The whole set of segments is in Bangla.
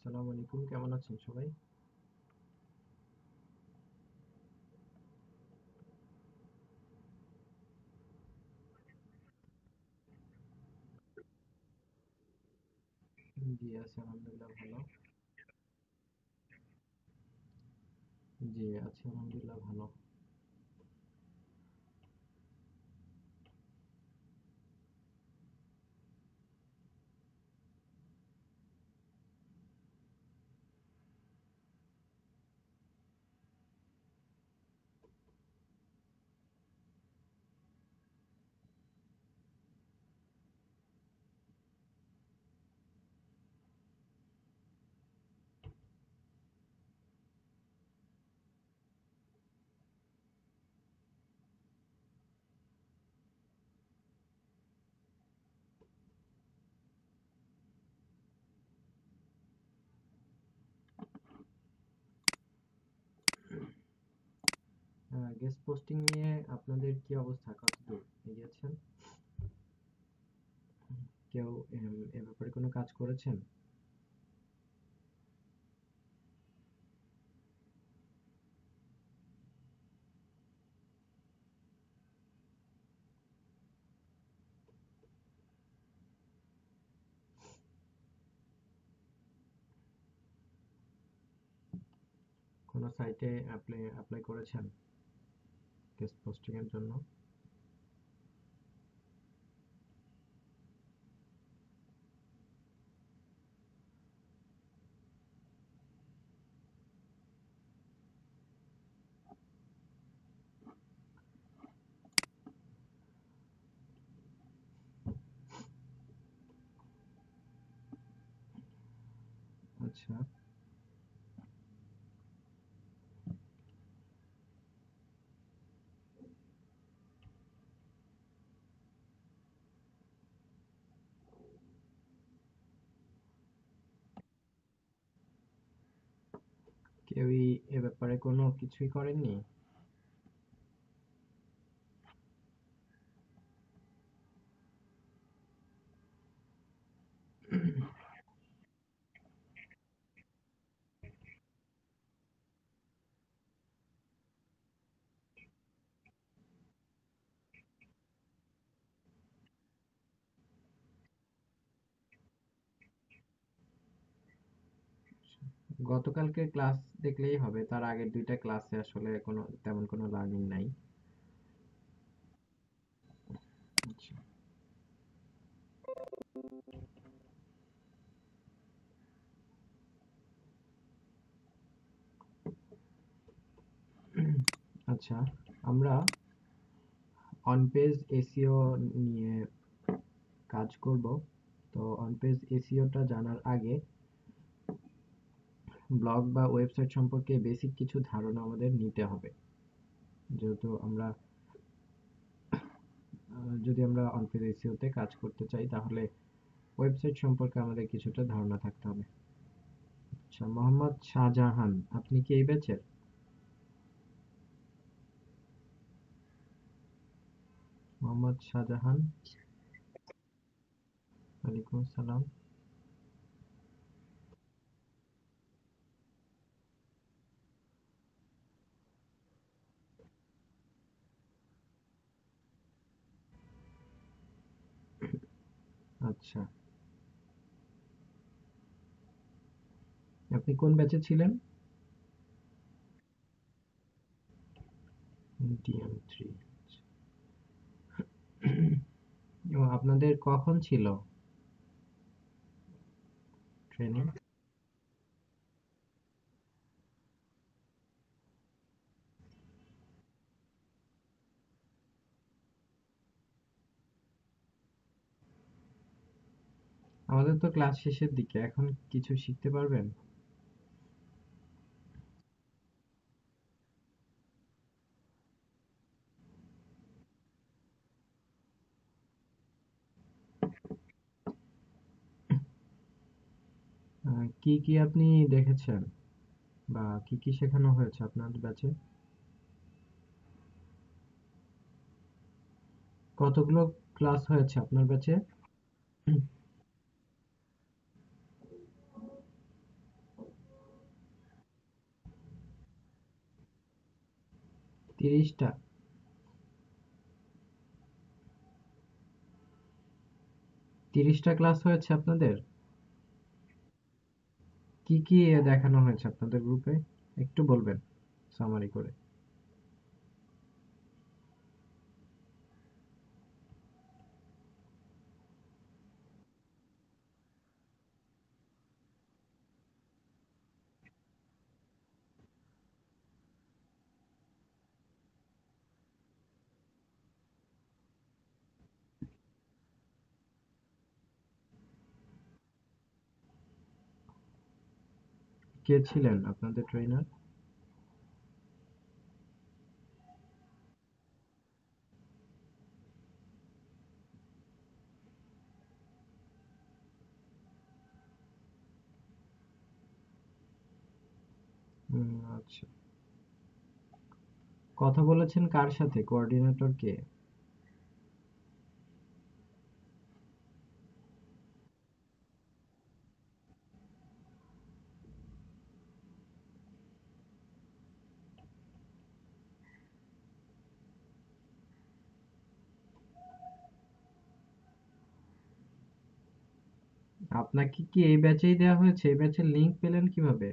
আসসালামু আলাইকুম, কেমন আছেন সবাই? জি আছি আলহামদুলিল্লাহ ভালো। জি আছি আলহামদুলিল্লাহ ভালো। গেস্ট পোস্টিং নিয়ে আপনাদের কি অবস্থা, কতদূর এগিয়েছেন? কেউ এ ব্যাপারে কোনো কাজ করেছেন? কোনো সাইটে অ্যাপ্লাই করেছেন গেস্ট পোস্টিং এর জন্য? আচ্ছা, কেউই এ ব্যাপারে কোনো কিছুই করেননি? গতকালকে ক্লাস দেখলেই হবে, তার আগের দুইটা ক্লাসে আসলে কোনো তেমন কোনো লার্নিং নাই। আচ্ছা, আচ্ছা, আমরা অন পেজ এসইও নিয়ে কাজ করব। তো অন পেজ এসইওটা জানার আগে ব্লগ বা ওয়েবসাইট সম্পর্কে বেসিক কিছু ধারণা আমাদের নিতে হবে। যেহেতু আমরা যদি আমরা অন পেজ এসইওতে কাজ করতে চাই, তাহলে ওয়েবসাইট সম্পর্কে আমাদের কিছুটা ধারণা থাকতে হবে। আচ্ছা, মোহাম্মদ শাহজাহান, আপনি কি এই ব্যাচের? মোহাম্মদ শাহজাহান, ওয়ালাইকুম আসসালাম। আচ্ছা, আপনি কোন ব্যাচে ছিলেন? ডিএম3। ও, আপনাদের কখন ছিল ট্রেনিং? আমাদের তো ক্লাস শেষের দিকে, এখন কিছু শিখতে পারবেন? কি কি আপনি দেখেছেন বা কি কি শেখানো হয়েছে আপনার ব্যাচে? কতগুলো ক্লাস হয়েছে আপনার ব্যাচে? 30টা? 30টা ক্লাস হয়েছে আপনাদের? কি কি দেখানো হয়েছে আপনাদের গ্রুপে, একটু বলবেন সামারি করে? কে ছিলেন আপনাদের ট্রেনার? আচ্ছা। কথা বলেছেন কার সাথে, কোঅর্ডিনেটর কে? আপনাকে কি এই ব্যাচেই দেওয়া হয়েছে? এই ব্যাচের লিংক পেলেন কিভাবে?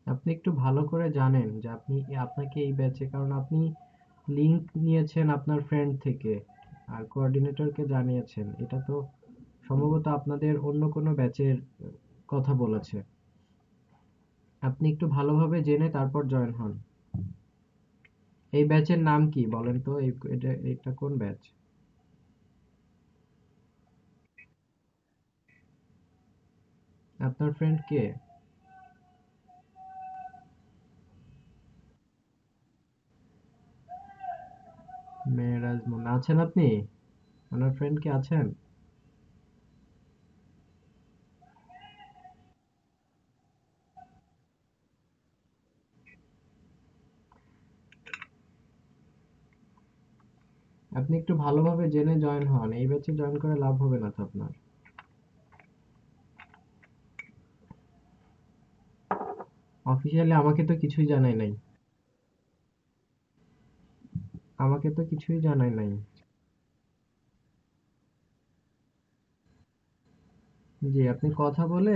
আপনি একটু ভালো করে জানেন যে আপনাকে এই ব্যাচে, কারণ আপনি লিংক নিয়েছেন আপনার ফ্রেন্ড থেকে আর কোঅর্ডিনেটরকে জানিয়েছেন, এটা তো সম্ভবত আপনাদের অন্য কোনো ব্যাচের কথা বলেছে। আপনি একটু ভালোভাবে জেনে তারপর জয়েন হন। এই ব্যাচের নাম কি বলেন তো? এটা কোন ব্যাচ? আপনার ফ্রেন্ড কে? মেরাজ মুন্না আছেন আপনি? ওনার ফ্রেন্ড কি আছেন? আপনি একটু ভালোভাবে জেনে জয়েন হন, এই ব্যাচে জয়েন করে লাভ হবে না তো আপনার। অফিসিয়ালি আমাকে তো কিছুই জানাই নাই। আমাকে তো কিছুই জানাই নাই। জি, আপনি কথা বলে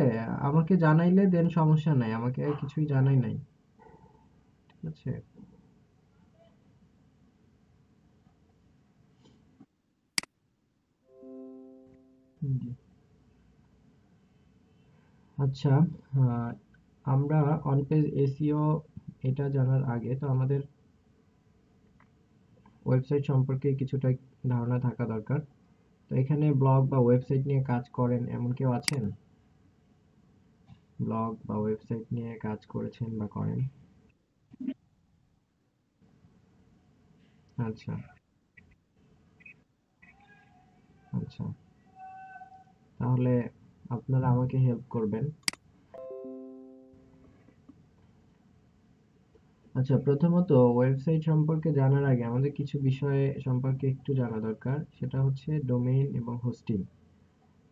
আমাকে জানাইলে দেন সমস্যা নাই, আমাকে কিছুই জানাই নাই। ঠিক আছে। জি। আচ্ছা। আহ, আমরা অন পেজ এসইও এটা জানার আগে তো আমাদের ওয়েবসাইট সম্পর্কে কিছুটা ধারণা থাকা দরকার। তো এখানে ব্লগ বা ওয়েবসাইট নিয়ে কাজ করেন এমন কেউ আছেন? ব্লগ বা ওয়েবসাইট নিয়ে কাজ করেছেন বা করেন? আচ্ছা। আচ্ছা, তাহলে আপনারা আমাকে হেল্প করবেন। আচ্ছা, প্রথমত ওয়েবসাইট সম্পর্কে জানার আগে আমাদের কিছু বিষয় সম্পর্কে একটু জানা দরকার। সেটা হচ্ছে ডোমেইন এবং হোস্টিং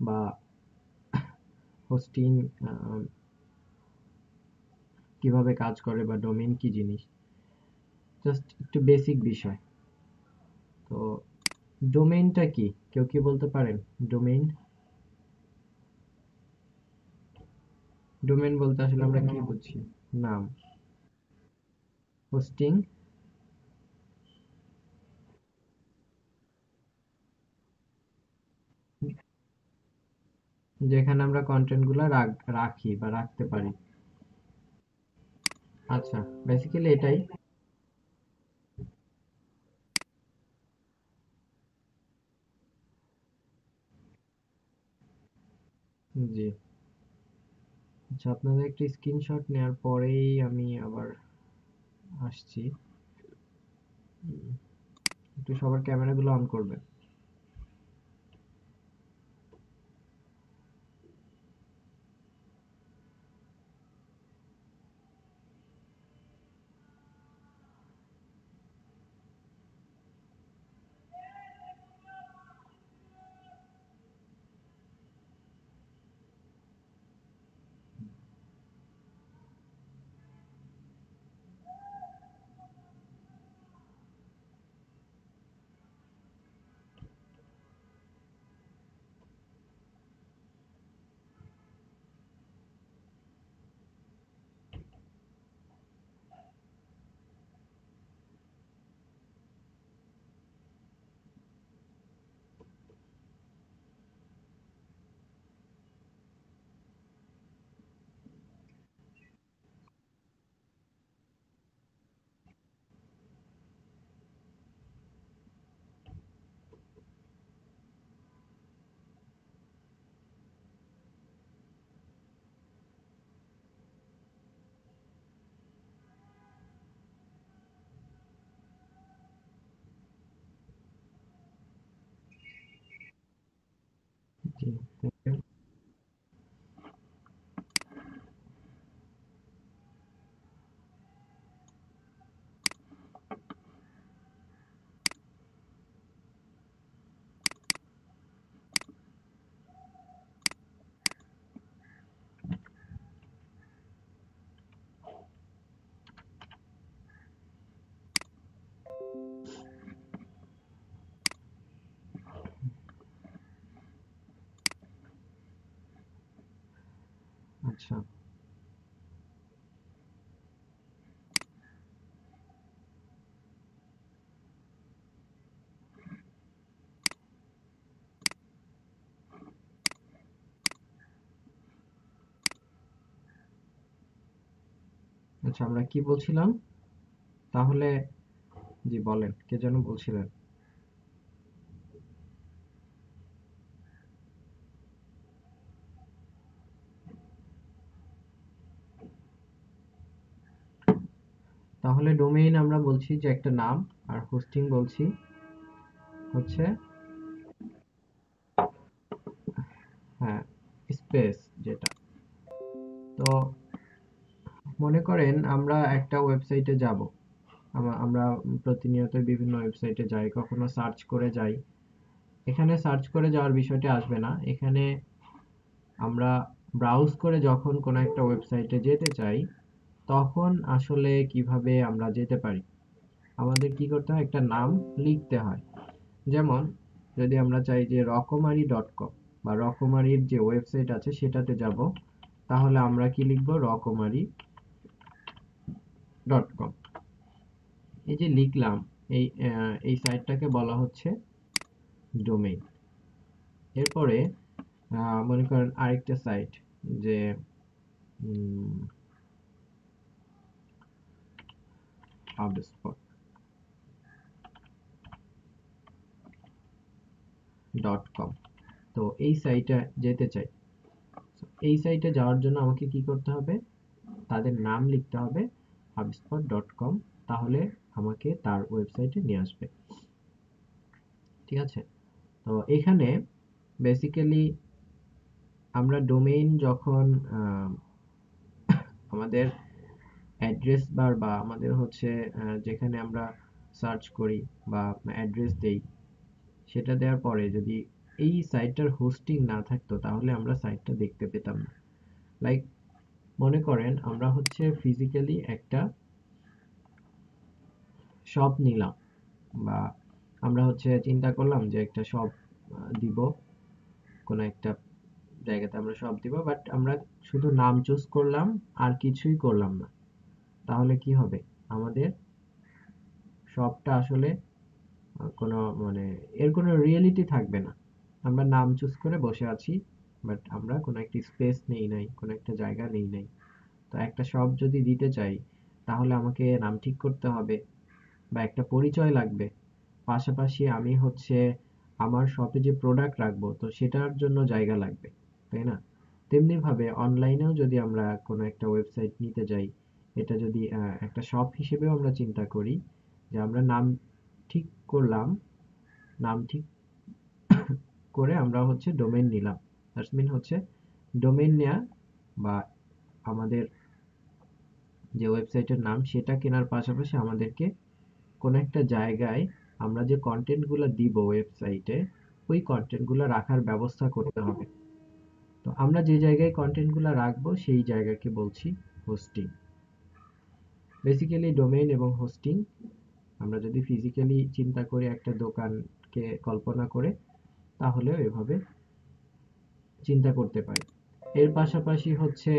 বা হোস্টিং কিভাবে কাজ করে বা ডোমেইন কি জিনিস, জাস্ট একটু বেসিক বিষয়। তো ডোমেইনটা কি, কেউ কি বলতে পারেন? ডোমেইন, ডোমেইন বলতে আসলে আমরা কি বুঝি? নাম। হোস্টিং, যেখানে আমরা কন্টেন্ট গুলা রাখি বা রাখতে পারি। আচ্ছা, বেসিক্যালি এটাই। জি। আচ্ছা, আপনাদের একটা স্ক্রিনশট নেওয়ার পরেই আমি আবার আসছি। একটু সবার ক্যামেরাগুলো অন করবেন। আচ্ছা, আচ্ছা, আমরা কি বলছিলাম তাহলে? জি বলেন, কে যেন বলছিলেন? তাহলে ডোমেইন আমরা বলছি যে একটা নাম, আর হোস্টিং বলছি হচ্ছে, হ্যাঁ, স্পেস যেটা। তো মনে করেন আমরা একটা ওয়েবসাইটে যাব, আমরা প্রতিনিয়ত বিভিন্ন ওয়েবসাইটে যাই, কখনো সার্চ করে যাই। এখানে সার্চ করে যাওয়ার বিষয়টা আসবে না। এখানে আমরা ব্রাউজ করে যখন কোনো একটা ওয়েবসাইটে যেতে চাই, তখন আসলে কিভাবে আমরা যেতে পারি? আমাদের কি করতে হয়? একটা নাম লিখতে হয়। যেমন যদি আমরা চাই যে রকমারি.com বা রকমারির যে ওয়েবসাইট আছে সেটাতে যাব, তাহলে আমরা কি লিখব? রকমারি.com। এই যে লিখলাম, এই সাইটটাকে বলা হচ্ছে ডোমেইন। এরপরে মনে করেন আরেকটা সাইট, যে hubspot.com। তো এই সাইটে যেতে চাই। এই সাইটে যাওয়ার জন্য আমাকে কি করতে হবে? তাদের নাম লিখতে হবে hubspot.com, তাহলে আমাকে তার ওয়েবসাইটে নিয়ে আসবে। ঠিক আছে? তো এখানে বেসিক্যালি আমরা ডোমেইন যখন আমাদের অ্যাড্রেস বার বা আমাদের হচ্ছে যেখানে আমরা সার্চ করি বা অ্যাড্রেস দেই, সেটা দেওয়ার পরে যদি এই সাইটটার হোস্টিং না থাকতো, তাহলে আমরা সাইটটা দেখতে পেতাম না। লাইক মনে করেন আমরা হচ্ছে ফিজিক্যালি একটা শপ নিলাম, বা আমরা হচ্ছে চিন্তা করলাম যে একটা শপ দিব, কোনো একটা জায়গাতে আমরা শপ দিব, বাট আমরা শুধু নাম চুজ করলাম আর কিছুই করলাম না, তাহলে কি হবে? আমাদের শপটা আসলে কোনো মানে এর কোনো রিয়েলিটি থাকবে না। আমরা নাম চুজ করে বসে আছি, বাট আমরা কোনো একটা স্পেস নেই নাই, কোনো একটা জায়গা নেই নাই। তো একটা শপ যদি দিতে চাই, তাহলে আমাকে নাম ঠিক করতে হবে বা একটা পরিচয় লাগবে। পাশাপাশি আমি হচ্ছে আমার শপে যে প্রোডাক্ট রাখবো, তো সেটার জন্য জায়গা লাগবে, তাই না? তেমনি ভাবে অনলাইনেও যদি আমরা কোনো একটা ওয়েবসাইট নিতে যাই, এটা যদি একটা শপ হিসেবেও আমরা চিন্তা করি, যে আমরা নাম ঠিক করলাম, নাম ঠিক করে আমরা হচ্ছে ডোমেইন নিলাম। দ্যাটস মিন হচ্ছে ডোমেইন নেয়া, বা আমাদের যে ওয়েবসাইটের নাম সেটা কেনার পাশাপাশি আমাদেরকে কোনো একটা জায়গায় আমরা যে কন্টেন্ট গুলো দিব ওয়েবসাইটে, ওই কন্টেন্ট গুলো রাখার ব্যবস্থা করতে হবে। তো আমরা যে জায়গায় কন্টেন্ট গুলো রাখবো সেই জায়গাকে বলছি হোস্টিং। বেসিক্যালি ডোমেইন এবং হোস্টিং আমরা যদি ফিজিক্যালি চিন্তা করি একটা দোকানকে কল্পনা করে, তাহলে এভাবে চিন্তা করতে পারি। এর পাশাপাশি হচ্ছে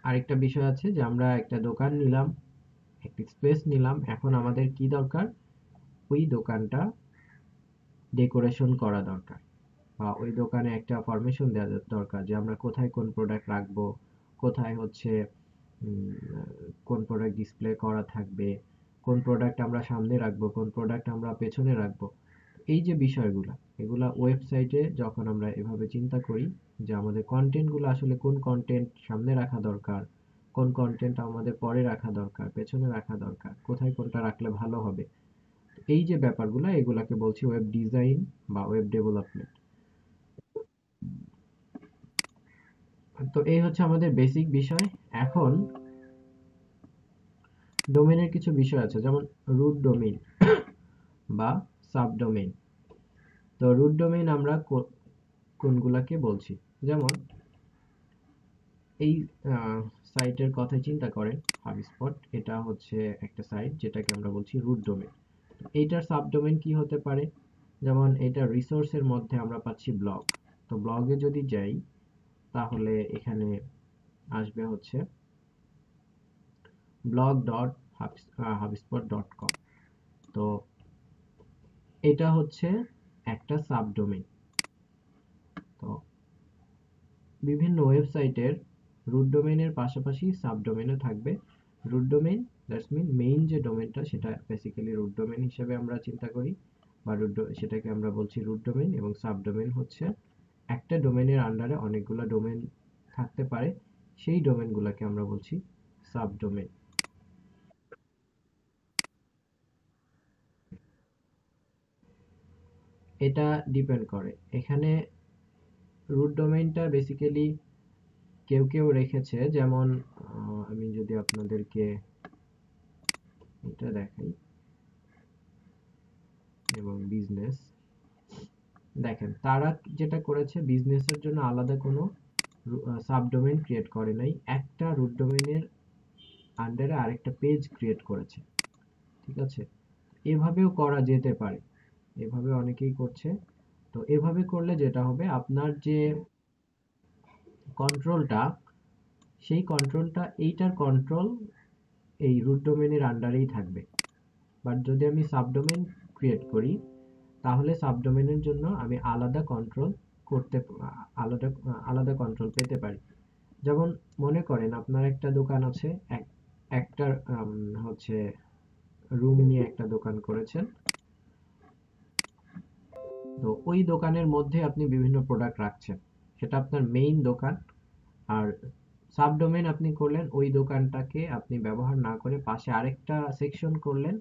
আরেকটা বিষয় আছে, যে আমরা একটা দোকান নিলাম, একটা স্পেস নিলাম, এখন আমাদের কি দরকার? ওই দোকানটা ডেকোরেশন করা দরকার, বা ওই দোকানে একটা ফরমেশন দেওয়া দরকার, যে আমরা কোথায় কোন প্রোডাক্ট রাখবো, কোথায় হচ্ছে কোন প্রোডাক্ট ডিসপ্লে করা থাকবে, কোন প্রোডাক্ট আমরা সামনে রাখবো, কোন প্রোডাক্ট আমরা পেছনে রাখবো। এই যে বিষয়গুলা, এগুলা ওয়েবসাইটে যখন আমরা এভাবে চিন্তা করি, যে আমাদের কন্টেন্ট গুলো আসলে কোন কন্টেন্ট সামনে রাখা দরকার, কোন কন্টেন্ট আমাদের পরে রাখা দরকার, পেছনে রাখা দরকার, কোথায় কোনটা রাখলে ভালো হবে, এই যে ব্যাপারগুলো, এগুলাকে বলছি ওয়েব ডিজাইন বা ওয়েব ডেভেলপমেন্ট। তো এই হচ্ছে আমাদের বেসিক বিষয়। এখন ডোমেইনের কিছু বিষয় আছে, যেমন রুট ডোমেইন বা সাবডোমেইন। তো রুট ডোমেইন আমরা কোনগুলাকে বলছি? যেমন এই সাইটের কথা চিন্তা করেন, হাবস্পট, এটা হচ্ছে একটা সাইট যেটাকে আমরা বলছি রুট ডোমেইন। এইটার সাবডোমেইন কি হতে পারে? যেমন এটা রিসোর্সের মধ্যে আমরা পাচ্ছি ব্লগ। তো ব্লগে যদি যাই, তাহলে এখানে আসবে হচ্ছে blog.hubspot.com। তো এটা হচ্ছে একটা সাবডোমেইন। তো বিভিন্ন ওয়েবসাইটের রুট ডোমেইনের পাশাপাশি সাবডোমেইনও থাকবে। Root domain that's mean main যে ডোমেইনটা সেটা বেসিক্যালি রুট ডোমেইন হিসেবে আমরা চিন্তা করি, বা সেটাকে আমরা বলছি রুট ডোমেইন। এবং সাবডোমেইন হচ্ছে একটা ডোমেইনের আন্ডারে অনেকগুলো ডোমেইন থাকতে পারে, সেই ডোমেইনগুলোকে আমরা বলছি সাবডোমেইন। এটা ডিপেন্ড করে এখানে। রুট ডোমেইনটা বেসিক্যালি কেউ কেউ রেখেছে, যেমন আমি যদি আপনাদেরকে এটা দেখাই, এবং বিজনেস দেখেন তারা যেটা করেছে, বিজনেসের জন্য আলাদা কোনো সাবডোমেইন ক্রিয়েট করে নাই, একটা রুট ডোমেইনের আন্ডারে আরেকটা পেজ ক্রিয়েট করেছে। ঠিক আছে, এভাবেও করা যেতে পারে, এভাবে অনেকেই করছে। তো এভাবে করলে যেটা হবে, আপনার যে কন্ট্রোলটা, সেই কন্ট্রোলটা এইটার কন্ট্রোল এই রুট ডোমেইনের আন্ডারেই থাকবে। বাট যদি আমি সাবডোমেইন ক্রিয়েট করি, তাহলে সাবডোমেইনের জন্য আমি আলাদা কন্ট্রোল করতে আলাদা আলাদা কন্ট্রোল পেতে পারি। যেমন মনে করেন আপনার একটা দোকান আছে, একটা হচ্ছে রুম নিয়ে একটা দোকান করেছেন। তো ওই দোকানের মধ্যে আপনি বিভিন্ন প্রোডাক্ট রাখছেন, সেটা আপনার মেইন দোকান। আর সাবডোমেইন আপনি করলেন ওই দোকানটাকে আপনি ব্যবহার না করে পাশে আরেকটা সেকশন করলেন,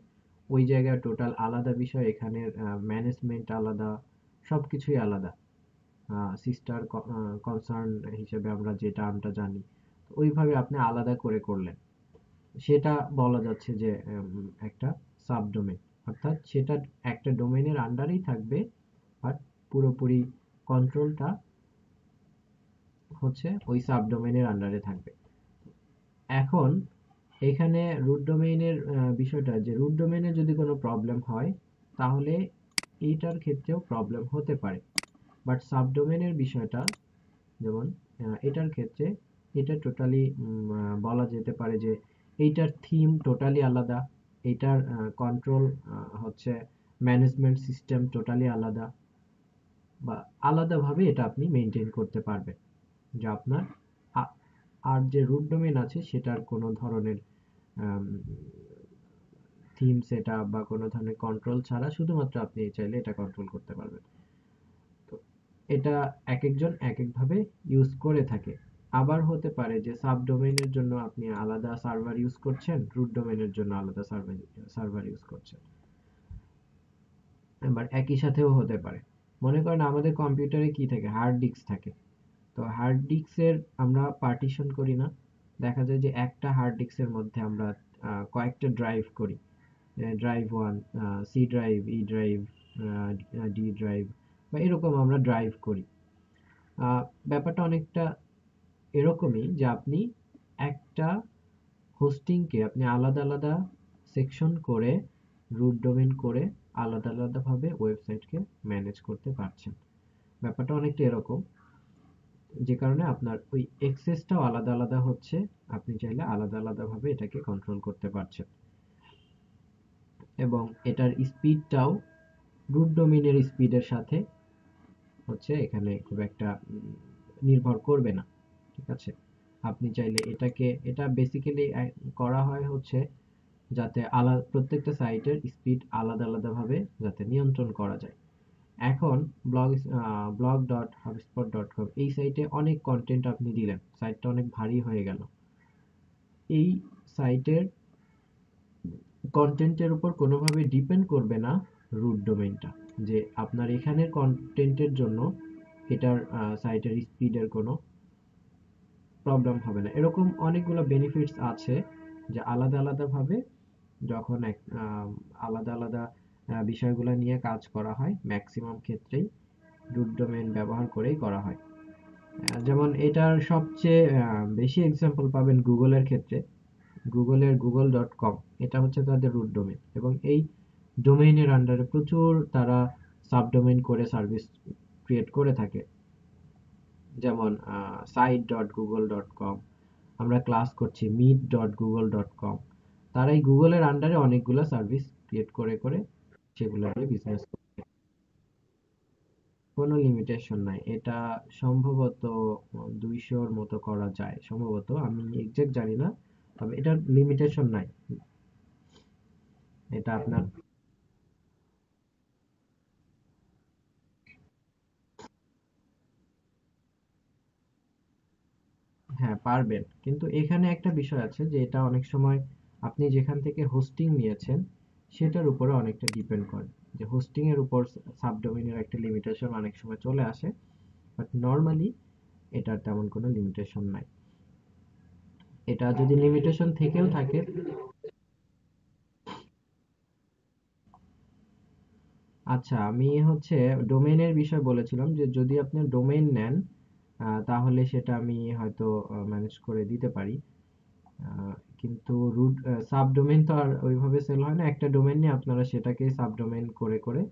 ওই জায়গায় টোটাল আলাদা বিষয়, এখানে ম্যানেজমেন্ট আলাদা, সবকিছুই আলাদা, সিস্টার কনসার্ন হিসেবে আমরা যে টার্মটা জানি, ওইভাবে আপনি আলাদা করে করলেন। সেটা বলা যাচ্ছে যে একটা সাবডোমেইন, অর্থাৎ সেটা একটা ডোমেইনের আন্ডারেই থাকবে, বাট পুরোপুরি কন্ট্রোলটা হচ্ছে ওই সাবডোমেইনের আন্ডারে থাকবে। এখন এখানে রুট ডোমেইনের বিষয়টা, যে রুট ডোমেইনে যদি কোনো প্রবলেম হয়, তাহলে এইটার ক্ষেত্রেও প্রবলেম হতে পারে। বাট সাবডোমেইনের বিষয়টা, যেমন এটার ক্ষেত্রে এটা টোটালি বলা যেতে পারে যে এইটার থিম টোটালি আলাদা, এইটার কন্ট্রোল হচ্ছে ম্যানেজমেন্ট সিস্টেম টোটালি আলাদা, বা আলাদাভাবে এটা আপনি মেনটেন করতে পারবেন, যে আপনার আর যে রুট ডোমেইন আছে সেটার কোনো ধরনের থিম সেটআপ বা কোনো ধরনের কন্ট্রোল ছাড়া শুধুমাত্র আপনি চাইলে এটা কন্ট্রোল করতে পারবেন। তো এটা এক একজন এক একভাবে ইউজ করে থাকে। আবার হতে পারে যে সাবডোমেইনের জন্য আপনি আলাদা সার্ভার ইউজ করছেন, রুট ডোমেইনের জন্য আলাদা সার্ভার ইউজ করছেন। আবার একই সাথেও হতে পারে। মনে করেন আমাদের কম্পিউটারে কি থাকে, হার্ড ডিস্ক থাকে। তো হার্ড ডিস্কের আমরা পার্টিশন করি না, দেখা যায় যে একটা হার্ড ডিস্কের মধ্যে আমরা কয়েকটা ড্রাইভ করি, drive one, C drive, E drive, D drive, বা এরকম আমরা ড্রাইভ করি। ব্যাপারটা অনেকটা এরকমই, যে আপনি একটা হোস্টিংকে আপনি আলাদা আলাদা সেকশন করে, রুট ডোমেইন করে আলাদা আলাদা ভাবে ওয়েবসাইটকে ম্যানেজ করতে পারছেন। ব্যাপারটা অনেকটা এরকম, যে কারণে আপনার ওই এক্সেসটাও আলাদা আলাদা হচ্ছে, আপনি চাইলে আলাদা আলাদা ভাবে এটাকে কন্ট্রোল করতে পারছেন। এবং এটার স্পিডটাও রুট ডোমেইনের স্পিডের সাথে হচ্ছে এখানে খুব একটা নির্ভর করবে না। ঠিক আছে, আপনি চাইলে এটাকে, এটা বেসিক্যালি করা হয় হচ্ছে যাতে আলাদা প্রত্যেকটা সাইটের স্পিড আলাদা আলাদা ভাবে যাতে নিয়ন্ত্রণ করা যায়। এখন blog.hubspot.com এই সাইটে অনেক কন্টেন্ট আপনি দিলেন, সাইটটা অনেক ভারী হয়ে গেল। এই সাইটের কন্টেন্টের উপর কোনোভাবে ডিপেন্ড করবে না রুট ডোমেইনটা, যে আপনার এখানের কন্টেন্টের জন্য এটার সাইটের স্পিডের কোনো প্রবলেম হবে না। এরকম অনেকগুলো বেনিফিটস আছে, যে আলাদা আলাদা ভাবে যখন আলাদা আলাদা বিষয়গুলো নিয়ে কাজ করা হয়, ম্যাক্সিমাম ক্ষেত্রেই রুট ডোমেইন ব্যবহার করেই করা হয়। যেমন এটার সবচেয়ে বেশি এক্সাম্পল পাবেন গুগলের ক্ষেত্রে। গুগলের google.com, এটা হচ্ছে তাদের রুট ডোমেইন, এবং এই ডোমেইনের আন্ডারে প্রচুর তারা সাবডোমেইন করে সার্ভিস ক্রিয়েট করে থাকে। যেমন site.google.com, আমরা ক্লাস করছি meet.google.com। তারা এই গুগলের আন্ডারে অনেকগুলো সার্ভিস ক্রিয়েট করে করে সেগুলো দিয়ে বিজনেস। কোনো লিমিটেশন নাই, এটা সম্ভবত 200-র মতো করা যায় সম্ভবত, আমি এক্সাক্ট জানি না, তবে এটার লিমিটেশন নাই। এটা আপনার, হ্যাঁ পারবেন, কিন্তু এখানে একটা বিষয় আছে যে এটা অনেক সময় আপনি যেখান থেকে হোস্টিং নিয়েছেন সেটার উপরে অনেকটা ডিপেন্ড করে, যে হোস্টিং এর উপর সাবডোমেইনের একটা লিমিটেশন অনেক সময় চলে আসে, বাট নর্মালি এটার তেমন কোনো লিমিটেশন নাই। এটা যদি লিমিটেশন থেকেও থাকে, আচ্ছা আমি হচ্ছে ডোমেইনের বিষয় বলেছিলাম যে যদি আপনি ডোমেইন নেন তাহলে সেটা আমি হয়তো ম্যানেজ করে দিতে পারি। কিন্তু রুট সাবডোমেইন তো আর ওইভাবে সেল হয় না, একটা ডোমেইন নিয়ে আপনারা সেটাকে সাবডোমেইন করে করে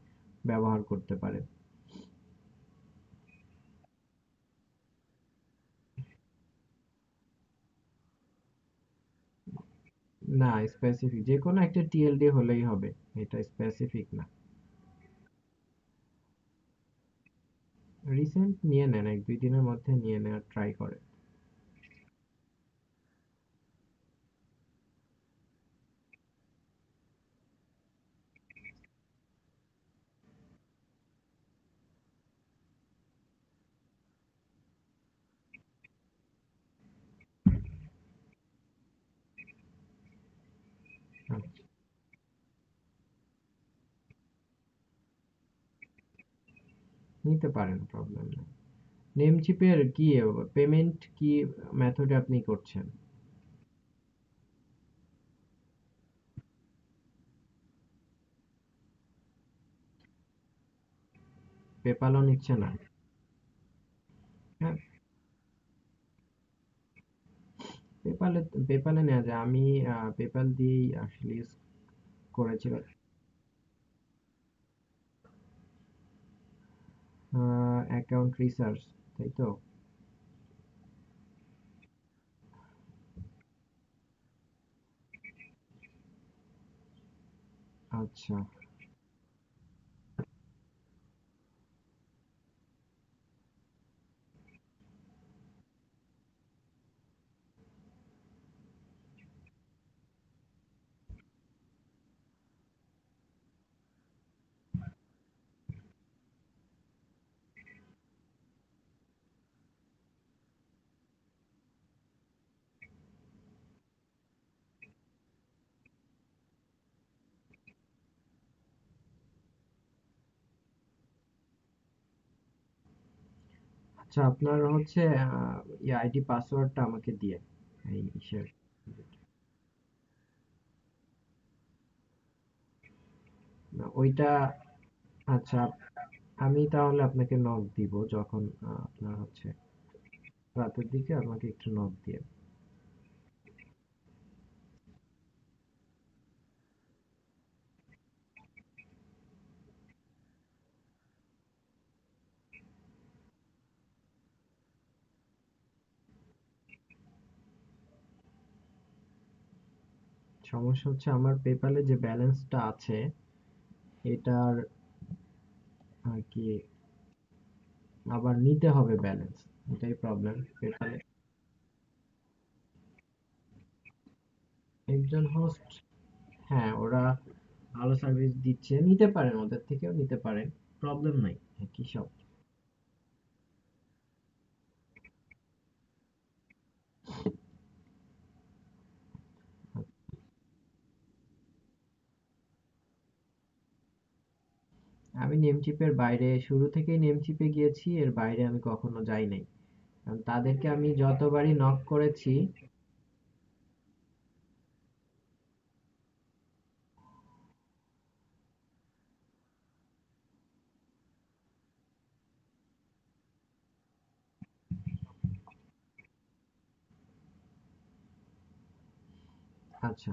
ব্যবহার করতে পারেন। না, স্পেসিফিক যে কোনো একটা টিএলডি হলেই হবে, এটা স্পেসিফিক না। রিসেন্ট নিয়ে নেন, 1-2 দিনের মধ্যে নিয়ে নেওয়ার ট্রাই করে। আচ্ছা, নিতে পারেন, প্রবলেম নেই। নেমচিপের কি পেমেন্ট কি মেথডে আপনি করছেন? পেপালও নিচ্ছে না? হ্যাঁ, পেপালে, পেপালে নেওয়া যায়, আমি পেপাল দিয়েই আসলে use করেছিলাম। অ্যাকাউন্ট রিসার্চ, তাই তো? আচ্ছা, আচ্ছা আপনার হচ্ছে আইডি পাসওয়ার্ডটা আমাকে দিয়ে এই ইসের। না, ওইটা, আচ্ছা আমি তাহলে আপনাকে নক দিব যখন আপনার হচ্ছে রাতের দিকে আমাকে একটু নক দিয়ে। সমস্যা হচ্ছে আমার পেপালে যে ব্যালেন্সটা আছে এটার আর কি আবার নিতে হবে ব্যালেন্স, এটাই প্রবলেম পেপালে। একজন হোস্ট, হ্যাঁ ওরা ভালো সার্ভিস দিচ্ছে, নিতে পারেন, ওদের থেকেও নিতে পারেন, প্রবলেম নাই, একই সব। আমি নেমচিপের বাইরে শুরু থেকেই নেমচিপে গিয়েছি, এর বাইরে আমি কখনো যাই নাই, কারণ তাদেরকে আমি যতবারই নক করেছি। আচ্ছা,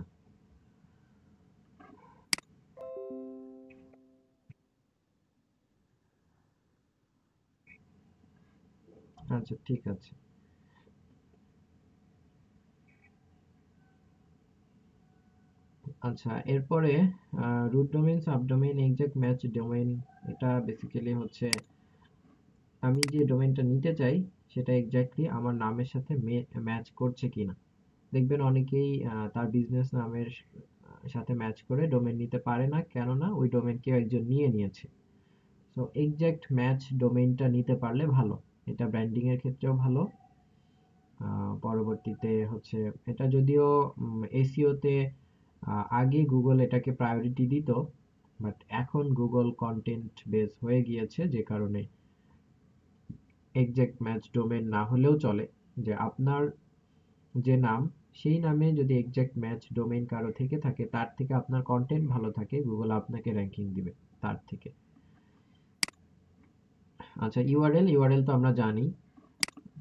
আচ্ছা, ঠিক আছে। আচ্ছা, এরপরে root domain, subdomain, exact match domain. এটা বেসিক্যালি হচ্ছে আমি যে ডোমেইনটা নিতে চাই সেটা এক্স্যাক্টলি আমার নামের সাথে ম্যাচ করছে কিনা। দেখবেন অনেকেই তার বিজনেস নামের সাথে ম্যাচ করে ডোমেইন নিতে পারে না, কেননা ওই ডোমেইন কেউ একজন নিয়ে নিয়েছে। সো এক্স্যাক্ট ম্যাচ ডোমেইনটা নিতে পারলে ভালো। এটা ব্র্যান্ডিং এর ক্ষেত্রেও ভালো। পরবর্তীতে হচ্ছে এটা যদিও এসইও তে আগে গুগল এটাকে প্রায়োরিটি দিত, বাট এখন গুগল কন্টেন্ট বেস হয়ে গিয়েছে, যে কারণে এক্সাক্ট ম্যাচ ডোমেন না হলেও চলে। যে আপনার যে নাম, সেই নামে যদি এক্সাক্ট ম্যাচ ডোমেইন কারো থেকে থাকে, তার থেকে আপনার কন্টেন্ট ভালো থাকে, গুগল আপনাকে র্যাঙ্কিং দিবে তার থেকে। আচ্ছা, ইউআরএল, ইউআরএল তো আমরা জানি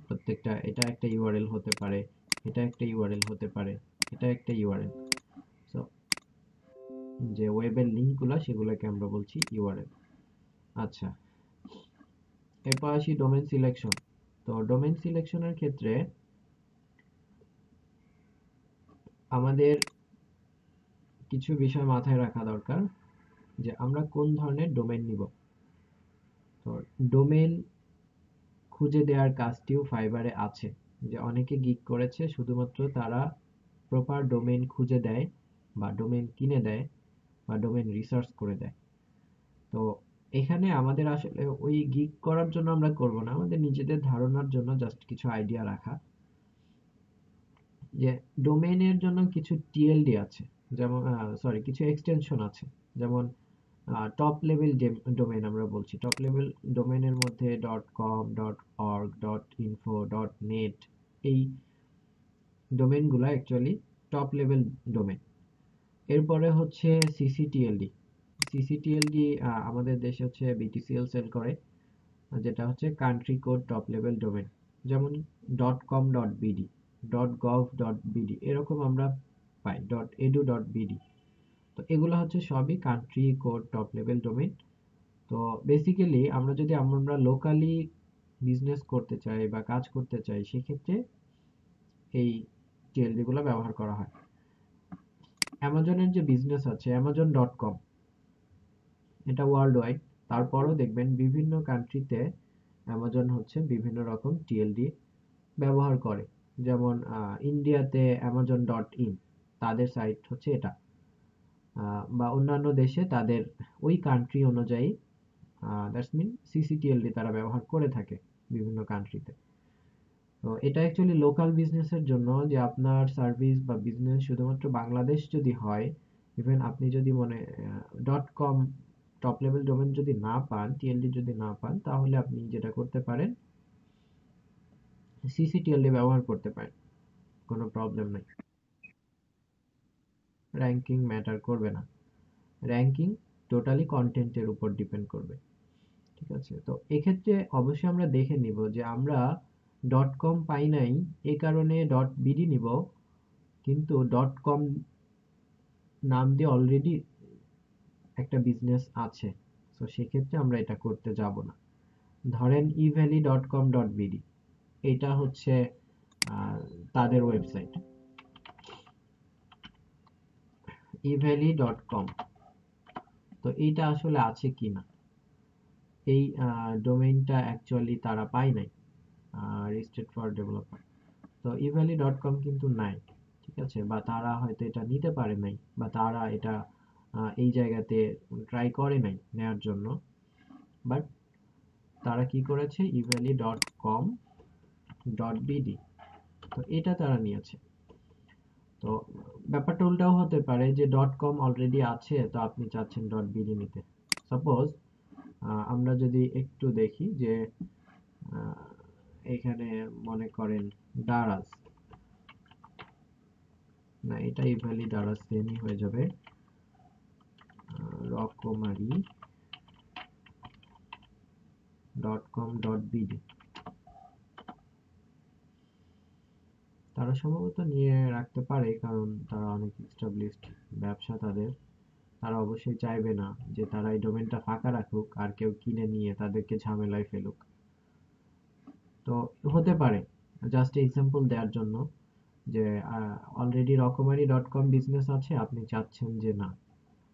প্রত্যেকটা, এটা একটা ইউআরএল হতে পারে, এটা একটা ইউআরএল হতে পারে, এটা একটা ইউআরএল। সো যে ওয়েবের লিঙ্কগুলো সেগুলোকে আমরা বলছি ইউআরএল। আচ্ছা, এরপর আসি ডোমেন সিলেকশন। তো ডোমেন সিলেকশনের ক্ষেত্রে আমাদের কিছু বিষয় মাথায় রাখা দরকার, যে আমরা কোন ধরনের ডোমেন নিব। তো ডোমেন খুঁজে দেওয়ার কাজটিও ফাইবারে আছে। যে অনেকে গিগ করেছে, শুধুমাত্র তারা প্রপার ডোমেন খুঁজে দেয়, বা ডোমেন কিনে দেয়, বা ডোমেন রিসার্চ করে দেয়। তো এখানে আমাদের আসলে ওই গিগ করার জন্য আমরা করব না, আমাদের নিজেদের ধারণার জন্য জাস্ট কিছু আইডিয়া রাখা, যে ডোমেইনের জন্য কিছু টিএলডি আছে, যেমন সরি কিছু এক্সটেনশন আছে। যেমন টপ লেভেল ডোমেইন আমরা বলছি, টপ লেভেল ডোমেইনের মধ্যে dot com, dot org, dot info, dot net, এই ডোমেইনগুলো অ্যাকচুয়ালি টপ লেভেল ডোমেইন। এরপরে হচ্ছে সিসিটিএলডি। সিসিটিএলডি আমাদের দেশে হচ্ছে বিটিসিএল সেল করে, যেটা হচ্ছে country code top level domain. যেমন dot com, dot BD, dot gov, dot BD, এরকম আমরা পাই, ডট এডু, ডট বিডি। তো এগুলো হচ্ছে সবই country code top level domain. তো বেসিক্যালি আমরা যদি আমরা লোকালি বিজনেস করতে চাই বা কাজ করতে চাই, সেক্ষেত্রে এই টিএলডি গুলো ব্যবহার করা হয়। অ্যামাজনের যে বিজনেস আছে অ্যামাজন ডট কম, এটা ওয়ার্ল্ড ওয়াইড। তারপরও দেখবেন বিভিন্ন কান্ট্রিতে অ্যামাজন হচ্ছে বিভিন্ন রকম টিএলডি ব্যবহার করে। যেমন ইন্ডিয়াতে অ্যামাজন ডট ইন, তাদের সাইট হচ্ছে এটা। বা অন্যান্য দেশে তাদের ওই কান্ট্রি অনুযায়ী দ্যাটস মিন সিসিটিএলডি তারা ব্যবহার করে থাকে বিভিন্ন কান্ট্রিতে। তো এটা অ্যাকচুয়ালি লোকাল বিজনেসের জন্য, যে আপনার সার্ভিস বা বিজনেস শুধুমাত্র বাংলাদেশ যদি হয়, ইভেন আপনি যদি মনে dot com top level domain যদি না পান, টিএলডি যদি না পান, তাহলে আপনি যেটা করতে পারেন, সিসিটিএলডি ব্যবহার করতে পারেন, কোনো প্রবলেম নাই। র্যাঙ্কিং ম্যাটার করবে না, র্যাঙ্কিং টোটালি কন্টেন্টের উপর ডিপেন্ড করবে। ঠিক আছে, তো এক্ষেত্রে অবশ্যই আমরা দেখে নিব যে আমরা ডট কম পাই নাই, এই কারণে ডট বিডি নিব, কিন্তু ডট কম নাম দিয়ে অলরেডি একটা বিজনেস আছে। তো সেক্ষেত্রে আমরা এটা করতে যাব না। ধরেন Evaly dot com dot BD, এটা হচ্ছে তাদের ওয়েবসাইট, ইভ্যালি ডট কম। তো এইটা আসলে আছে কিনা, এই ডোমেইনটা অ্যাকচুয়ালি তারা পায় নাই, রেজিস্টার্ড ফর ডেভেলপার। তো ইভ্যালি ডট কম কিন্তু নাই। ঠিক আছে, বা তারা হয়তো এটা নিতে পারে নাই, বা তারা এটা এই জায়গাতে ট্রাই করে নাই নেওয়ার জন্য। বাট তারা কি করেছে, Evaly dot com dot BD, তো এটা তারা নিয়েছে। তো ব্যাপারটা উল্টাও হতে পারে, যে ডট কম অলরেডি আছে, তো আপনি চাচ্ছেন ডট বিডি নিতে। সাপোজ আমরা যদি একটু দেখি যে এখানে মনে করেন দারাজ, না এটা ইভ্যালি দারাজ সেমই হয়ে যাবে, রকমারি ডট কম ডট বিডি, তারা সম্ভবত নিয়ে রাখতে পারে, কারণ তারা অনেক এস্টাবলিশড ব্যবসা তাদের। তারা অবশ্যই চাইবে না যে তারা এই ডোমেনটা ফাঁকা রাখুক আর কেউ কিনে নিয়ে তাদেরকে ঝামেলায় ফেলুক। তো হতে পারে, জাস্ট এক্সাম্পল দেওয়ার জন্য, যে অলরেডি রকমারি ডট কম বিজনেস আছে, আপনি চাচ্ছেন যে না,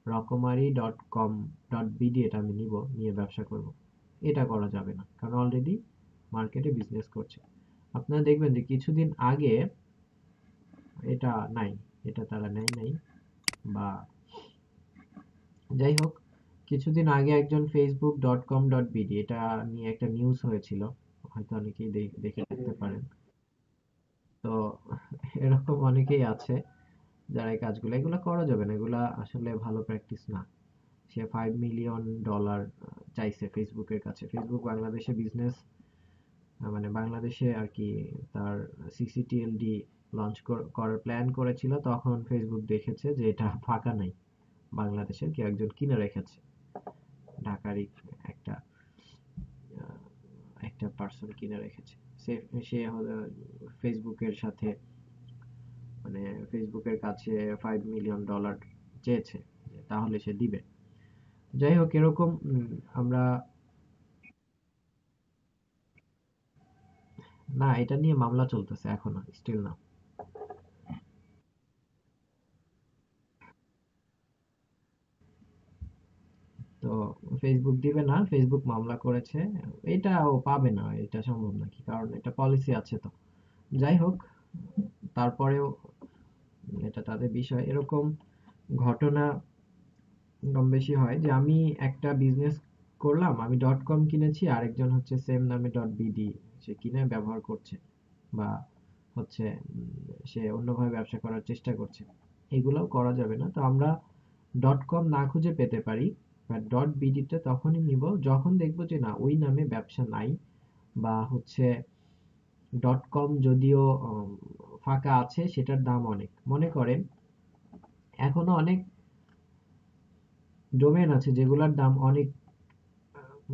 রকমারি ডট কম ডট বিডি এটা আমি নিব, নিয়ে ব্যবসা করব, এটা করা যাবে না, কারণ অলরেডি মার্কেটে বিজনেস করছে। আপনারা দেখবেন যে কিছুদিন আগে এটা নাই, এটা তারা নেয় নাই, বা যাই হোক, কিছুদিন আগে একজন Facebook dot com dot BD এটা নিয়ে একটা নিউজ হয়েছিল, হয়তো অনেকেই দেখে থাকতে পারেন। তো এরকম অনেকেই আছে যারা এই কাজগুলো, এগুলো করা যাবে না, এগুলা আসলে ভালো প্র্যাকটিস না। সে $5 মিলিয়ন চাইছে ফেসবুকের কাছে। ফেসবুক বাংলাদেশে বিজনেস, মানে বাংলাদেশে আর কি তার সিসিটিএলডি লঞ্চ করার প্ল্যান করেছিল, তখন ফেসবুক দেখেছে যে এটা ফাঁকা নাই, বাংলাদেশের কেউ একজন কিনে রেখেছে, ঢাকারই একটা একটা পার্সন কিনে রেখেছে। সে সে ফেসবুকের সাথে, মানে ফেসবুকের কাছে $5 মিলিয়ন চেয়েছে, তাহলে সে দিবে। যাই হোক, এরকম আমরা, না এটা নিয়ে মামলা চলতেছে এখনো, স্টিল না। তো ফেসবুক দিবে না, ফেসবুক মামলা করেছে, এটা ও পাবে না, এটা সম্ভব নাকি, কারণ এটা পলিসি আছে তো। যাই হোক, তারপরেও এটা তাদের বিষয়। এরকম ঘটনা কম বেশি হয়, যে আমি একটা বিজনেস করলাম, আমি ডট কম কিনেছি, আরেকজন হচ্ছে সেম নামে ডট বিডি সে কিনে ব্যবহার করছে, বা হচ্ছে সে অন্যভাবে ব্যবসা করার চেষ্টা করছে, এগুলোও করা যাবে না। তো আমরা ডট কম না খুঁজে পেতে পারি, বা ডট বিডিতে তখনই নিব যখন দেখবো যে না, ওই নামে ব্যবসা নাই, বা হচ্ছে ডট কম যদিও ফাঁকা আছে, সেটার দাম অনেক। মনে করেন এখনো অনেক ডোমেন আছে যেগুলোর দাম অনেক,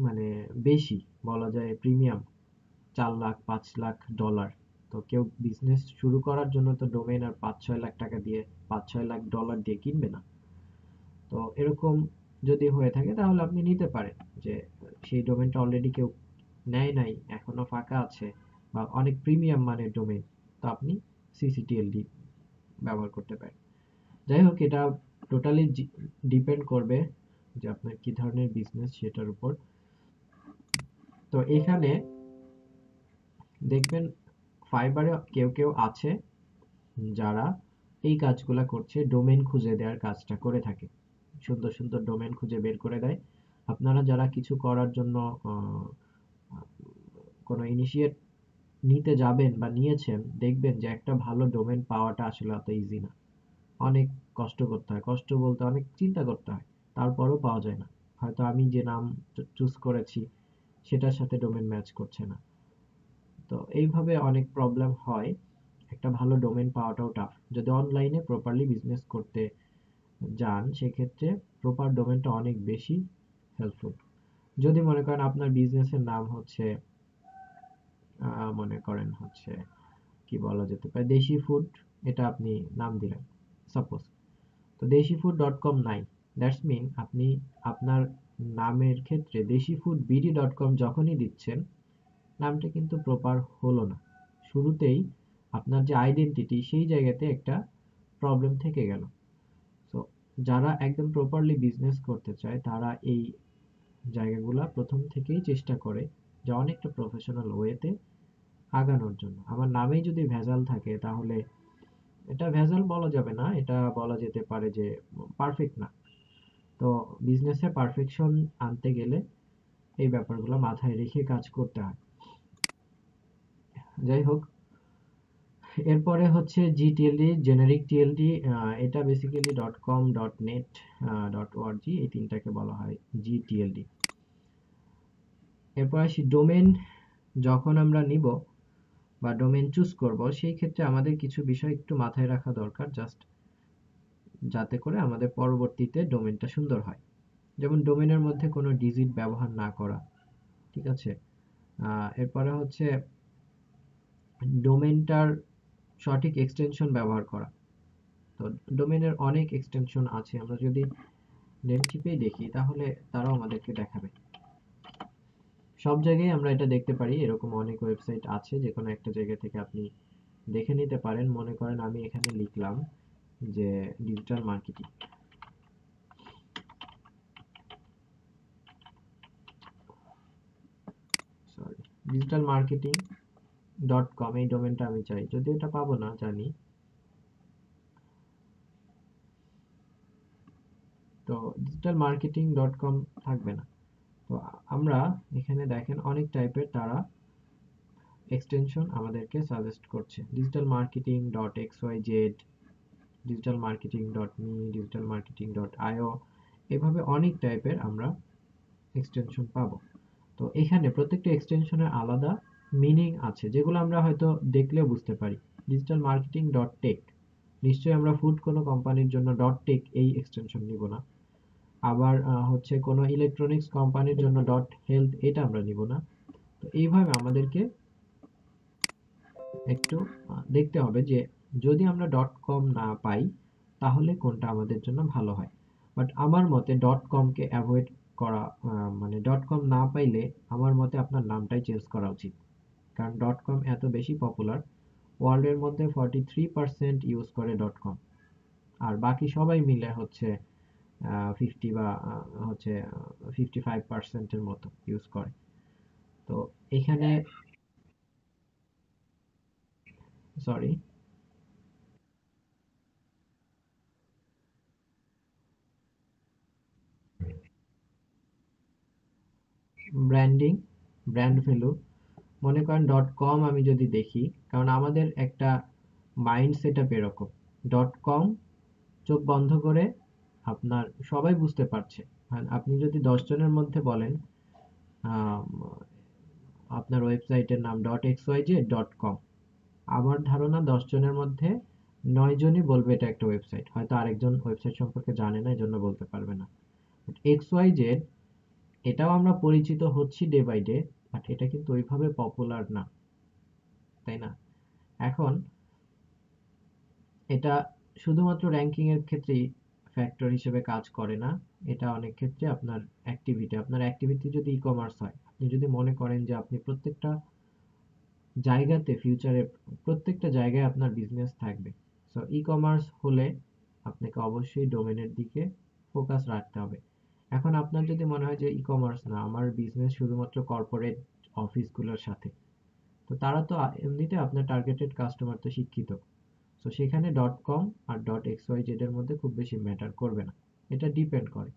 মানে বেশি, বলা যায় প্রিমিয়াম, 4 লাখ $5 লাখ। তো কেউ বিজনেস শুরু করার জন্য তো ডোমেন আর 5-6 লাখ টাকা দিয়ে, $5-6 লাখ দিয়ে কিনবে না। তো এরকম যদি হয়ে থাকে তাহলে আপনি নিতে পারেন, যে সেই ডোমেনটা অলরেডি কেউ নেয় নাই, এখনো ফাঁকা আছে, বা অনেক প্রিমিয়াম মানের ডোমেন, তো আপনি সিসিটিএলডি ব্যবহার করতে পারেন। যাই হোক, এটা টোটালি ডিপেন্ড করবে যে আপনার কি ধরনের বিজনেস সেটার উপর। তো এখানে দেখবেন ফাইবারে কেউ কেউ আছে যারা এই কাজগুলা করছে, ডোমেন খুঁজে দেওয়ার কাজটা করে থাকে, সুন্দর সুন্দর ডোমেন খুঁজে বের করে দেয়। আপনারা যারা কিছু করার জন্য কোনো ইনিশিয়েট নিতে যাবেন বা নিয়েছেন, দেখবেন যে একটা ভালো ডোমেন পাওয়াটা আসলে অত ইজি না, অনেক কষ্ট করতে হয়, কষ্ট বলতে অনেক চিন্তা করতে হয়, তারপরও পাওয়া যায় না। হয়তো আমি যে নাম চুজ করেছি সেটার সাথে ডোমেন ম্যাচ করছে না। তো এইভাবে অনেক প্রবলেম হয়, একটা ভালো ডোমেন পাওয়াটাও টাফ। যদি অনলাইনে প্রপারলি বিজনেস করতে যান, সেক্ষেত্রে প্রপার ডোমেনটা অনেক বেশি হেল্পফুল। যদি মনে করেন আপনার বিজনেসের নাম হচ্ছে, মনে করেন হচ্ছে কি বলা যেতে পারে, দেশি ফুড, এটা আপনি নাম দিলেন সাপোজ, তো দেশি ফুড ডট কম নাই, দ্যাটস মিন আপনি আপনার নামের ক্ষেত্রে দেশি ফুড বিডি ডট কম যখনই দিচ্ছেন, নামটা কিন্তু প্রপার হলো না। শুরুতেই আপনার যে আইডেন্টিটি, সেই জায়গাতে একটা প্রবলেম থেকে গেল। তো যারা একদম প্রপারলি বিজনেস করতে চায়, তারা এই জায়গাগুলা প্রথম থেকেই চেষ্টা করে যে অনেকটা প্রফেশনাল ওয়েতে আগানোর জন্য। আমার নামেই যদি ভেজাল থাকে, তাহলে এটা ভেজাল বলা যাবে না, এটা বলা যেতে পারে যে পারফেক্ট না। তো বিজনেসে পারফেকশন আনতে গেলে এই ব্যাপারগুলো মাথায় রেখে কাজ করতে হয়। যাই হোক, এরপরে হচ্ছে জিটিএলডি, জেনারিক টিএলডি, এটা basically dot com, dot net, dot ORG, এই তিনটাকে বলা হয় জিটিএলডি। এরপর আসি ডোমেন। যখন আমরা নিব বা ডোমেন চুজ করব, সেই ক্ষেত্রে আমাদের কিছু বিষয় একটু মাথায় রাখা দরকার, জাস্ট যাতে করে আমাদের পরবর্তীতে ডোমেনটা সুন্দর হয়। যেমন ডোমেনের মধ্যে কোনো ডিজিট ব্যবহার না করা, ঠিক আছে। এরপরে হচ্ছে ডোমেনটার সঠিক এক্সটেনশন ব্যবহার করা। তো ডোমেনের অনেক এক্সটেনশন আছে, আমরা যদি নেমটিপেই দেখি তাহলে তারাও আমাদেরকে দেখাবে। সব জায়গায় আমরা এটা দেখতে পারি, এরকম অনেক ওয়েবসাইট আছে, যে কোনো একটা জায়গা থেকে আপনি দেখে নিতে পারেন। মনে করেন আমি এখানে লিখলাম যে digital marketing, sorry, digital marketing .com, এই ডোমেনটা আমি চাই, যদি এটা পাবো না জানি। তো ডিজিটাল মার্কেটিং .com থাকবে না। তো আমরা এখানে দেখেন অনেক টাইপের তারা এক্সটেনশন আমাদেরকে সাজেস্ট করছে, digital marketing .xyz, digital marketing .me, digital marketing .io, এভাবে অনেক টাইপের আমরা এক্সটেনশন পাবো। তো এখানে প্রত্যেকটা এক্সটেনশনের আলাদা মিনিং আছে, যেগুলো আমরা হয়তো দেখলেও বুঝতে পারি। ডিজিটাল মার্কেটিং .tech, নিশ্চয়ই আমরা ফুড কোনো কোম্পানির জন্য .tech এই এক্সটেনশন নিব না। আবার হচ্ছে কোনো ইলেকট্রনিক্স কোম্পানির জন্য .health, এটা আমরা নিব না। তো এইভাবে আমাদেরকে একটু দেখতে হবে যে যদি আমরা .com না পাই তাহলে কোনটা আমাদের জন্য ভালো হয়। বাট আমার মতে .com কে অ্যাভয়েড করা, মানে .com না পাইলে আমার মতে আপনার নামটাই চেঞ্জ করা উচিত। কারণ .com এত বেশি পপুলার, ওয়ার্ল্ডের মধ্যে 43% ইউজ করে .com, আর বাকি সবাই মিলে হচ্ছে 50 বা হচ্ছে 55%-এর মতো ইউজ করে। তো এখানে, সরি, ব্র্যান্ডিং, ব্র্যান্ড ভ্যালু, মনে করেন .com আমি যদি দেখি, কারণ আমাদের একটা মাইন্ড সেট আপ এরকম, .com চোখ বন্ধ করে আপনার সবাই বুঝতে পারছে। আর আপনি যদি 10 জনের মধ্যে বলেন আম, আপনার ওয়েবসাইটের নাম .xyz.com, আমার ধারণা 10 জনের মধ্যে 9 জনই বলবে এটা একটা ওয়েবসাইট, হয়তো আরেকজন ওয়েবসাইট সম্পর্কে জানে না, এই জন্য বলতে পারবে না। XYZ, এটাও আমরা পরিচিত হচ্ছি ডে বাই ডে, বাট এটা কিন্তু ওইভাবে পপুলার না, তাই না? এখন এটা শুধুমাত্র র্যাঙ্কিং এর ক্ষেত্রেই ফ্যাক্টর হিসেবে কাজ করে না, এটা অনেক ক্ষেত্রে আপনার অ্যাক্টিভিটি যদি ই কমার্স হয়, আপনি যদি মনে করেন যে আপনি প্রত্যেকটা জায়গাতে ফিউচারে প্রত্যেকটা জায়গায় আপনার বিজনেস থাকবে, সো ই কমার্স হলে আপনাকে অবশ্যই ডোমেনের দিকে ফোকাস রাখতে হবে। এখন আপনার যদি মনে হয় যে ই কমার্স না, আমার বিজনেস শুধুমাত্র কর্পোরেট অফিসগুলোর সাথে, তো তারা তো এমনিতে আপনার টার্গেটেড কাস্টমার তো শিক্ষিত, তো সেখানে .com আর .xyz এর মধ্যে খুব বেশি ম্যাটার করবে না, এটা ডিপেন্ড করে।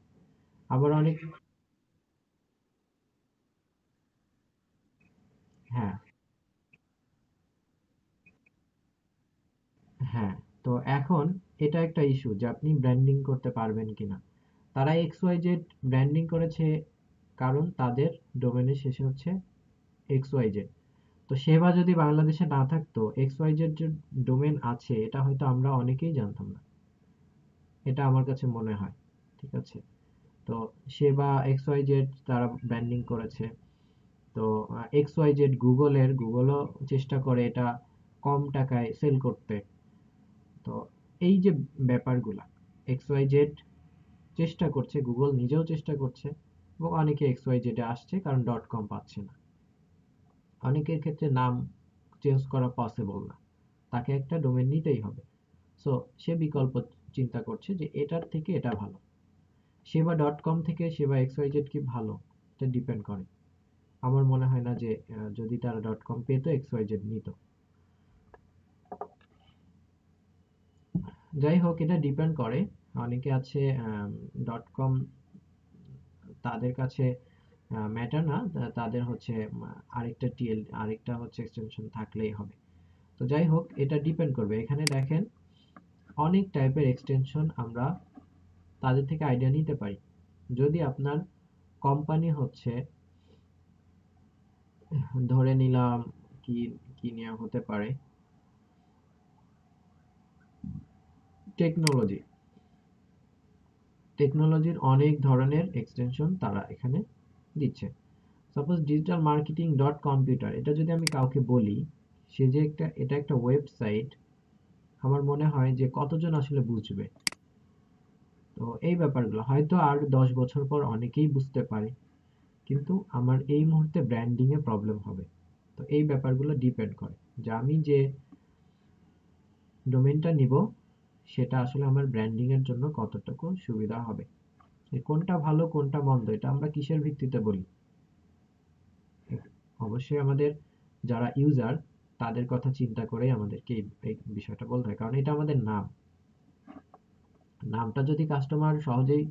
আবার অনেক, হ্যাঁ, হ্যাঁ, তো এখন এটা একটা ইস্যু যে আপনি ব্র্যান্ডিং করতে পারবেন কিনা। তারা XYZ ব্র্যান্ডিং করেছে কারণ তাদের ডোমেনের শেষে হচ্ছে XYZ। তো সেবা যদি বাংলাদেশে না থাকতো, XYZ যে ডোমেন আছে এটা হয়তো আমরা অনেকেই জানতাম না, এটা আমার কাছে মনে হয়। ঠিক আছে, তো সেবা XYZ তারা ব্র্যান্ডিং করেছে। তো XYZ গুগলও চেষ্টা করে এটা কম টাকায় সেল করতে। তো এই যে ব্যাপারগুলা, XYZ চেষ্টা করছে, গুগল নিজেও চেষ্টা করছে, এবং অনেকে XYZ এ আসছে কারণ .com পাচ্ছে না। অনেকের ক্ষেত্রে নাম চেঞ্জ করা পসিবল না, তাকে একটা ডোমেন নিতেই হবে। সো সে বিকল্প চিন্তা করছে যে এটার থেকে এটা ভালো। সেবা .com থেকে সেবা XYZ কি ভালো, এটা ডিপেন্ড করে। আমার মনে হয় না যে যদি তারা .com পেতো XYZ নিত। যাই হোক, এটা ডিপেন্ড করে। অনেকে আছে .com তাদের কাছে ম্যাটার না, তাদের হচ্ছে আরেকটা হচ্ছে এক্সটেনশন থাকলেই হবে। তো যাই হোক, এটা ডিপেন্ড করবে। এখানে দেখেন অনেক টাইপের এক্সটেনশন আমরা তাদের থেকে আইডিয়া নিতে পারি। যদি আপনার কোম্পানি হচ্ছে, ধরে নিলাম, কি কি নিয়ে হতে পারে, টেকনোলজি, টেকনোলজির অনেক ধরনের এক্সটেনশন তারা এখানে দিচ্ছে। সাপোজ ডিজিটাল মার্কেটিং .কম্পিউটার, এটা যদি আমি কাউকে বলি, সে যে এটা একটা ওয়েবসাইট, আমার মনে হয় যে কতজন আসলে বুঝবে। তো এই ব্যাপারগুলো হয়তো আর 10 বছর পর অনেকেই বুঝতে পারে, কিন্তু আমার এই মুহূর্তে ব্র্যান্ডিং এ প্রবলেম হবে। তো এই ব্যাপারগুলো ডিপেন্ড করে যে আমি যে ডোমেইনটা নিব সেটা আসলে আমার ব্র্যান্ডিং এর জন্য কতটুকু সুবিধা হবে। কোনটা ভালো কোনটা মন্দ এটা আমরা কিসের ভিত্তিতে বলি? অবশ্যই আমাদের যারা ইউজার তাদের কথা চিন্তা করেই আমাদেরকে এই বিষয়টা বলতে হয়, কারণ এটা আমাদের নাম। নামটা যদি কাস্টমার সহজেই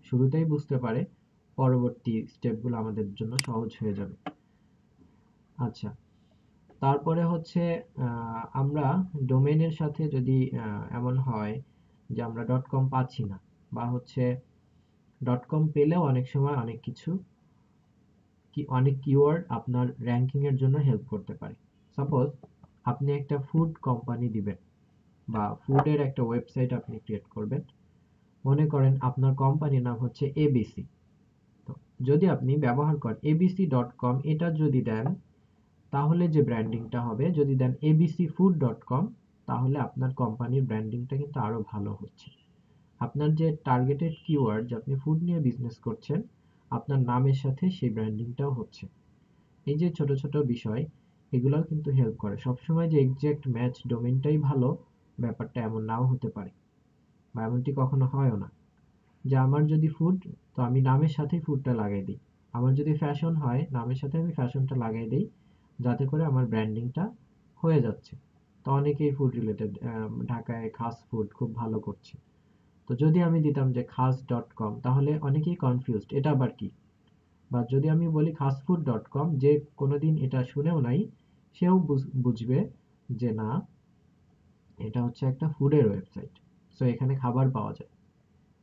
শুরুতেই বুঝতে পারে, পরবর্তী স্টেপগুলো আমাদের জন্য সহজ হয়ে যাবে। আচ্ছা, তারপরে হচ্ছে আমরা ডোমেইনের সাথে যদি এমন হয় যে আমরা ডট কম পাচ্ছি না, বা হচ্ছে ডট কম পেলেও অনেক সময় অনেক কিছু অনেক কিওয়ার্ড আপনার র্যাঙ্কিং এর জন্য হেল্প করতে পারে। সাপোজ আপনি একটা ফুড কোম্পানি দিবেন বা ফুডের একটা ওয়েবসাইট আপনি ক্রিয়েট করবেন। মনে করেন আপনার কোম্পানির নাম হচ্ছে এবিসি। তো যদি আপনি ব্যবহার করেন abc.com এটা যদি দেন, তাহলে যে ব্র্যান্ডিংটা হবে, যদি দেন abcfood.com, তাহলে আপনার কোম্পানির ব্র্যান্ডিংটা কিন্তু আরো ভালো হচ্ছে। আপনার যে টার্গেটেড কিওয়ার্ড, যে আপনি ফুড নিয়ে বিজনেস করছেন, আপনার নামের সাথে সেই ব্র্যান্ডিংটাও হচ্ছে। এই যে ছোট ছোট বিষয়, এগুলোও কিন্তু হেল্প করে। সবসময় যে এক্সাক্ট ম্যাচ ডোমেইনটাই ভালো, ব্যাপারটা এমন নাও হতে পারে, বা এমনটি কখনো হয়ও না। যে আমার যদি ফুড, তো আমি নামের সাথেই ফুডটা লাগাই দিই। আমার যদি ফ্যাশন হয়, নামের সাথে আমি ফ্যাশনটা লাগাই দিই, যাতে করে আমার ব্র্যান্ডিংটা হয়ে যাচ্ছে। তো অনেকেই ফুড রিলেটেড, ঢাকায় খাস ফুড খুব ভালো করছে। তো যদি আমি দিতাম যে খাস.com, তাহলে অনেকেই কনফিউজড এটা আবার কি। বা যদি আমি বলি খাসফুড.com, যে কোনোদিন এটা শুনেও নাই, সেও বুঝবে যে না, এটা হচ্ছে একটা ফুডের ওয়েবসাইট, সো এখানে খাবার পাওয়া যায়।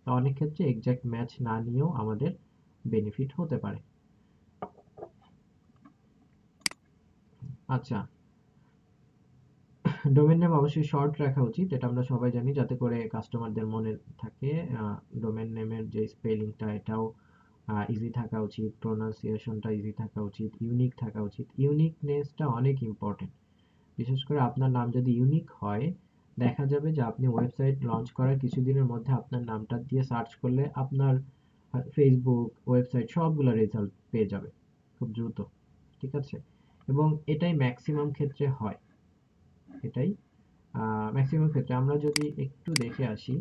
তো অনেক ক্ষেত্রে এক্সাক্ট ম্যাচ না নিয়েও আমাদের বেনিফিট হতে পারে। আচ্ছা, ডোমেন নেম অবশ্যই শর্ট রাখা উচিত, এটা আমরা সবাই জানি, যাতে করে কাস্টমারদের মনে থাকে। ডোমেন নেমের যে স্পেলিংটা, এটাও ইজি থাকা উচিত, প্রোনাউন্সিয়েশনটা ইজি থাকা উচিত, ইউনিক থাকা উচিত। ইউনিকনেসটা অনেক ইম্পর্টেন্ট। বিশেষ করে আপনার নাম যদি ইউনিক হয়, দেখা যাবে যে আপনি ওয়েবসাইট লঞ্চ করার কিছুদিনের মধ্যে আপনার নামটা দিয়ে সার্চ করলে আপনার ফেসবুক, ওয়েবসাইট সবগুলো রেজাল্ট পেয়ে যাবে খুব দ্রুত। ঠিক আছে? এবং এটাই ম্যাক্সিমাম ক্ষেত্রে হয়। এটাই ম্যাক্সিমাম ক্ষেত্রে। আমরা যদি একটু দেখে আসি,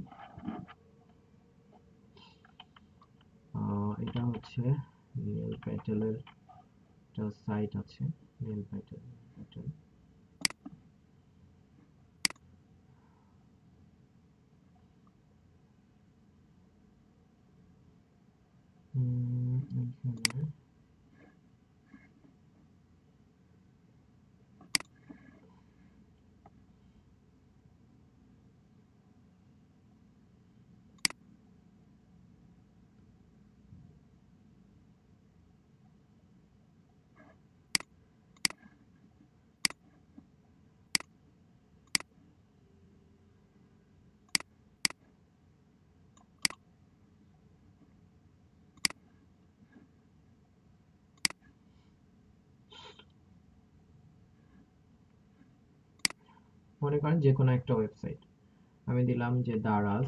এটা হচ্ছে নীল প্যাটেলের একটা সাইট আছে, নীল প্যাটেল। এখানে মনে করেন যে কোনো একটা ওয়েবসাইট, আমি দিলাম যে দারাজ।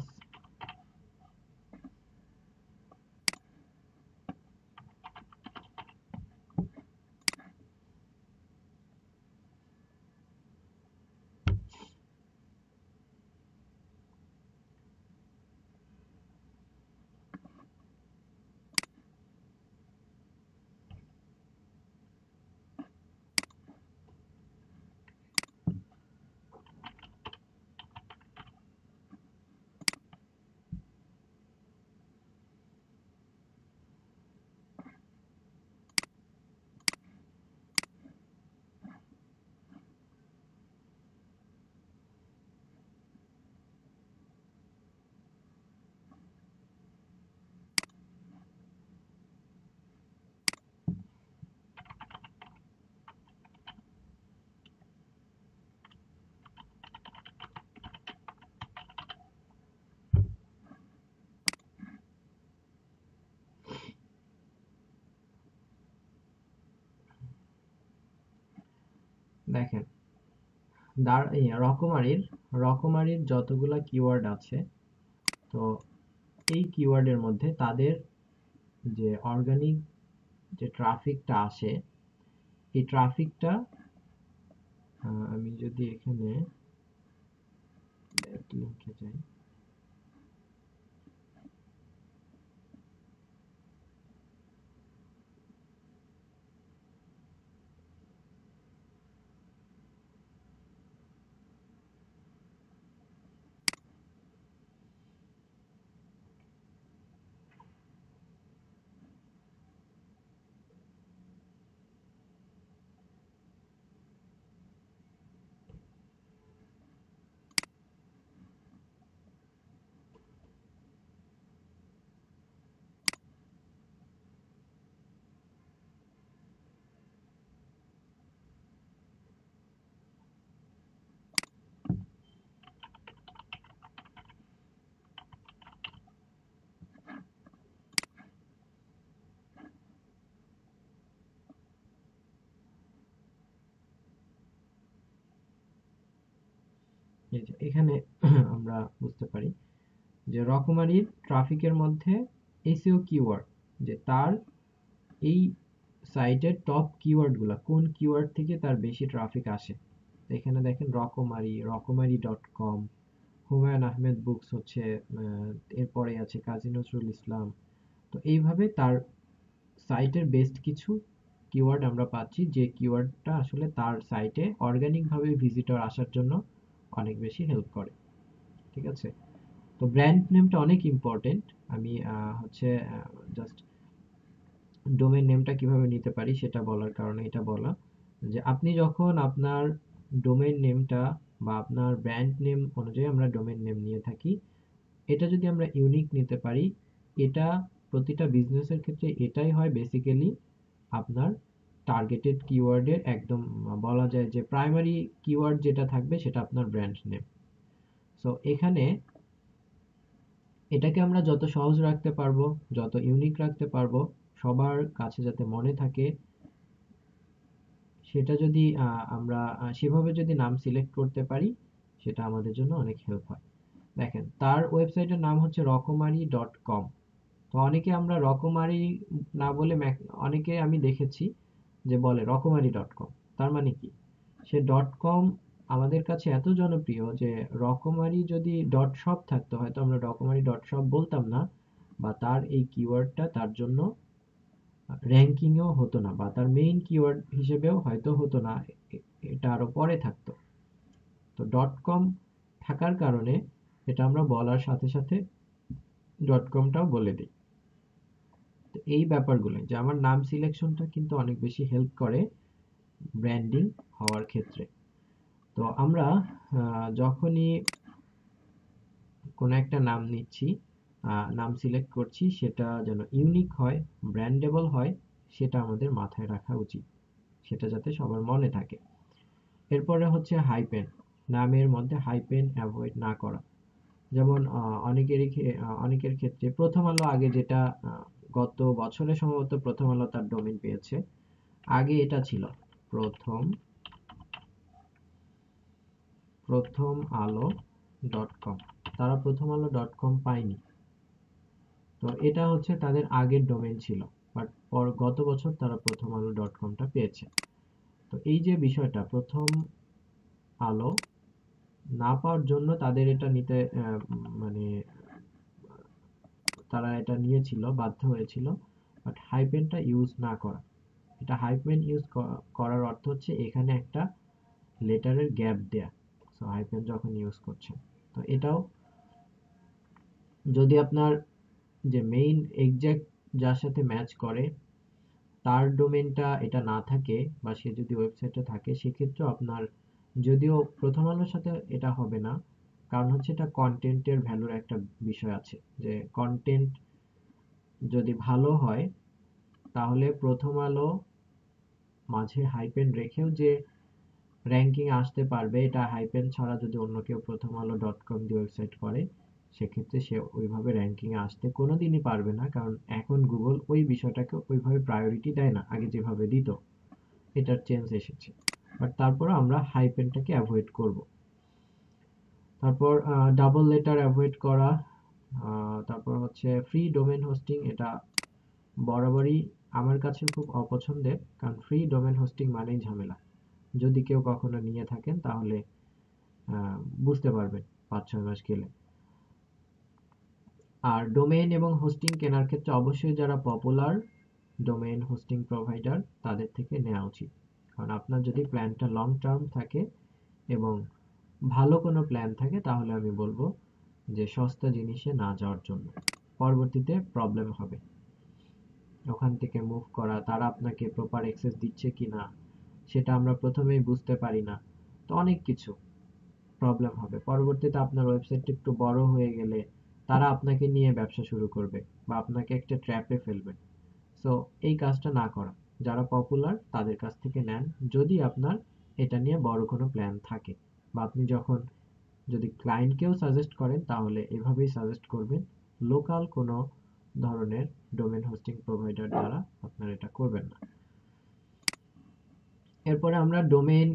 দেখেন, রকমারির যতগুলা কিওয়ার্ড আছে, তো এই কিওয়ার্ডের মধ্যে তাদের যে অর্গানিক যে ট্রাফিকটা আসে, এই ট্রাফিকটা আমি যদি এখানে ব্যাকলিংকে যাই, এই যে এখানে আমরা বুঝতে পারি যে রকমারির ট্রাফিকের মধ্যে এসইও কিওয়ার্ড, যে তার এই সাইটের টপ কিওয়ার্ড গুলা কোন কিওয়ার্ড থেকে তার বেশি ট্রাফিক আসে। তো এখানে দেখেন রকমারি, রকমারি.com, হুমায়ুন আহমেদ বুকস হচ্ছে, এরপরে আছে কাজী নজরুল ইসলাম। তো এইভাবে তার সাইটের বেস্ট কিছু কিওয়ার্ড আমরা পাচ্ছি, যে কিওয়ার্ডটা আসলে তার সাইটে অর্গানিক ভাবে ভিজিটর আসার জন্য অনেক বেশি হেল্প করে। ঠিক আছে? তো ব্র্যান্ড নেমটা অনেক ইম্পর্টেন্ট। আমি হচ্ছে জাস্ট ডোমেইন নেমটা কিভাবে নিতে পারি সেটা বলার কারণে এটা বলা, যে আপনি যখন আপনার ডোমেইন নেমটা বা আপনার ব্র্যান্ড নেম অনুযায়ী আমরা ডোমেইন নেম নিয়ে থাকি, এটা যদি আমরা ইউনিক নিতে পারি, এটা প্রতিটা বিজনেসের ক্ষেত্রে এটাই হয় বেসিক্যালি আপনার টার্গেটেড কিওয়ার্ডের একদম বলা যায় যে প্রাইমারি কিওয়ার্ড যেটা থাকবে সেটা আপনার ব্র্যান্ড নেম। সো এখানে এটাকে আমরা যত সহজ রাখতে পারবো, যত ইউনিক রাখতে পারবো, সবার কাছে যাতে মনে থাকে, সেটা যদি আমরা সেভাবে যদি নাম সিলেক্ট করতে পারি, সেটা আমাদের জন্য অনেক হেল্প হয়। দেখেন তার ওয়েবসাইটের নাম হচ্ছে রকমারি.com। তো অনেকে আমরা রকমারি না বলে অনেকে আমি দেখেছি যে বলে রকমারি.com। তার মানে কি, সে ডট কম আমাদের কাছে এত জনপ্রিয় যে রকমারি যদি ডট শপ থাকতো হয়তো আমরা রকমারি ডট শপ বলতাম না, বা তার এই কিওয়ার্ডটা তার জন্য র্যাঙ্কিংও হতো না, বা তার মেইন কিওয়ার্ড হিসেবেও হয়তো হতো না, এটা আরো পরে থাকতো। তো ডট কম থাকার কারণে এটা আমরা বলার সাথে সাথে ডট কমটাও বলে দিই। তো এই ব্যাপারগুলো যে আমার নাম সিলেকশনটা কিন্তু অনেক বেশি হেল্প করে ব্র্যান্ডিং হওয়ার ক্ষেত্রে। তো আমরা যখনই কোনো একটা নাম নিচ্ছি, নাম সিলেক্ট করছি, সেটা যেন ইউনিক হয়, ব্র্যান্ডেবল হয়, সেটা আমাদের মাথায় রাখা উচিত, সেটা যাতে সবার মনে থাকে। এরপরে হচ্ছে হাইপেন, নামের মধ্যে হাইপেন অ্যাভয়েড না করা। যেমন অনেকের ক্ষেত্রে প্রথম আলো আগে যেটা গত বছরে সম্ভবত প্রথম আলো তার ডোমেইন পেয়েছে, আগে এটা ছিল প্রথম প্রথম আলো ডট কম, তারা প্রথম আলো ডট কম পায়নি। তো এটা হচ্ছে তাদের আগের ডোমেইন ছিল, বাট গত বছর তারা প্রথম আলো ডট কমটা পেয়েছে। তো এই যে বিষয়টা প্রথম আলো না পাওয়ার জন্য তাদের এটা নিতে মানে তারা এটা নিয়েছিল, বাধ্য হয়েছিল, বাট হাইপেনটা ইউজ না করা। এটা হাইপেন ইউজ করার অর্থ হচ্ছে এখানে একটা লেটারের গ্যাপ দেয়া। সো হাইপেন যখন ইউজ করছেন, তো এটাও যদি আপনার যে মেইন এক্সাক্ট যার সাথে ম্যাচ করে তার ডোমেনটা এটা না থাকে, বা সে যদি ওয়েবসাইটে থাকে, সেক্ষেত্রে আপনার যদিও প্রথম আলোর সাথে এটা হবে না, কারণ হচ্ছে এটা কন্টেন্টের ভ্যালুর একটা বিষয় আছে, যে কন্টেন্ট যদি ভালো হয় তাহলে প্রথম আলো মাঝে হাইপেন রেখেও যে র্যাঙ্কিং আসতে পারবে, এটা হাইপেন ছাড়া যদি অন্য কেউ প্রথম আলো ডট কম দিয়ে ওয়েবসাইট করে, সেক্ষেত্রে সে ওইভাবে র্যাঙ্কিং এ আসতে কোনোদিনই পারবে না, কারণ এখন গুগল ওই বিষয়টাকে ওইভাবে প্রায়োরিটি দেয় না আগে যেভাবে দিত, এটার চেঞ্জ এসেছে। বাট তারপর আমরা হাইপেনটাকে অ্যাভয়েড করব। তারপর ডাবল লেটার অ্যাভয়েড করা। তারপর হচ্ছে ফ্রি ডোমেন হোস্টিং, এটা বরাবরই আমার কাছে খুব অপছন্দের, কারণ ফ্রি ডোমেন হোস্টিং মানেই ঝামেলা। যদি কেউ কখনো নিয়ে থাকেন তাহলে বুঝতে পারবেন 5-6 মাস গেলে। আর ডোমেইন এবং হোস্টিং কেনার ক্ষেত্রে অবশ্যই যারা পপুলার ডোমেইন হোস্টিং প্রোভাইডার তাদের থেকে নেওয়া উচিত। কারণ আপনার যদি প্ল্যানটা লং টার্ম থাকে এবং ভালো কোনো প্ল্যান থাকে, তাহলে আমি বলবো যে সস্তা জিনিসে না যাওয়ার জন্য। পরবর্তীতে প্রবলেম হবে ওখান থেকে মুভ করা, তারা আপনাকে প্রপার অ্যাক্সেস দিচ্ছে কিনা সেটা আমরা প্রথমেই বুঝতে পারি না। তো অনেক কিছু প্রবলেম হবে। পরবর্তীতে আপনার ওয়েবসাইটটা একটু বড় হয়ে গেলে তারা আপনাকে নিয়ে ব্যবসা শুরু করবে বা আপনাকে একটা ট্র্যাপে ফেলবে। সো এই কাজটা না করা, যারা পপুলার তাদের কাছ থেকে নেন, যদি আপনার এটা নিয়ে বড় কোনো প্ল্যান থাকে, বা আপনি যখন যদি ক্লায়েন্টকেও সাজেস্ট করেন তাহলে এভাবেই সাজেস্ট করবেন, লোকাল কোনো ধরনের ডোমেন হোস্টিং প্রোভাইডার দ্বারা আপনারা এটা করবেন না। এরপরে আমরা ডোমেইন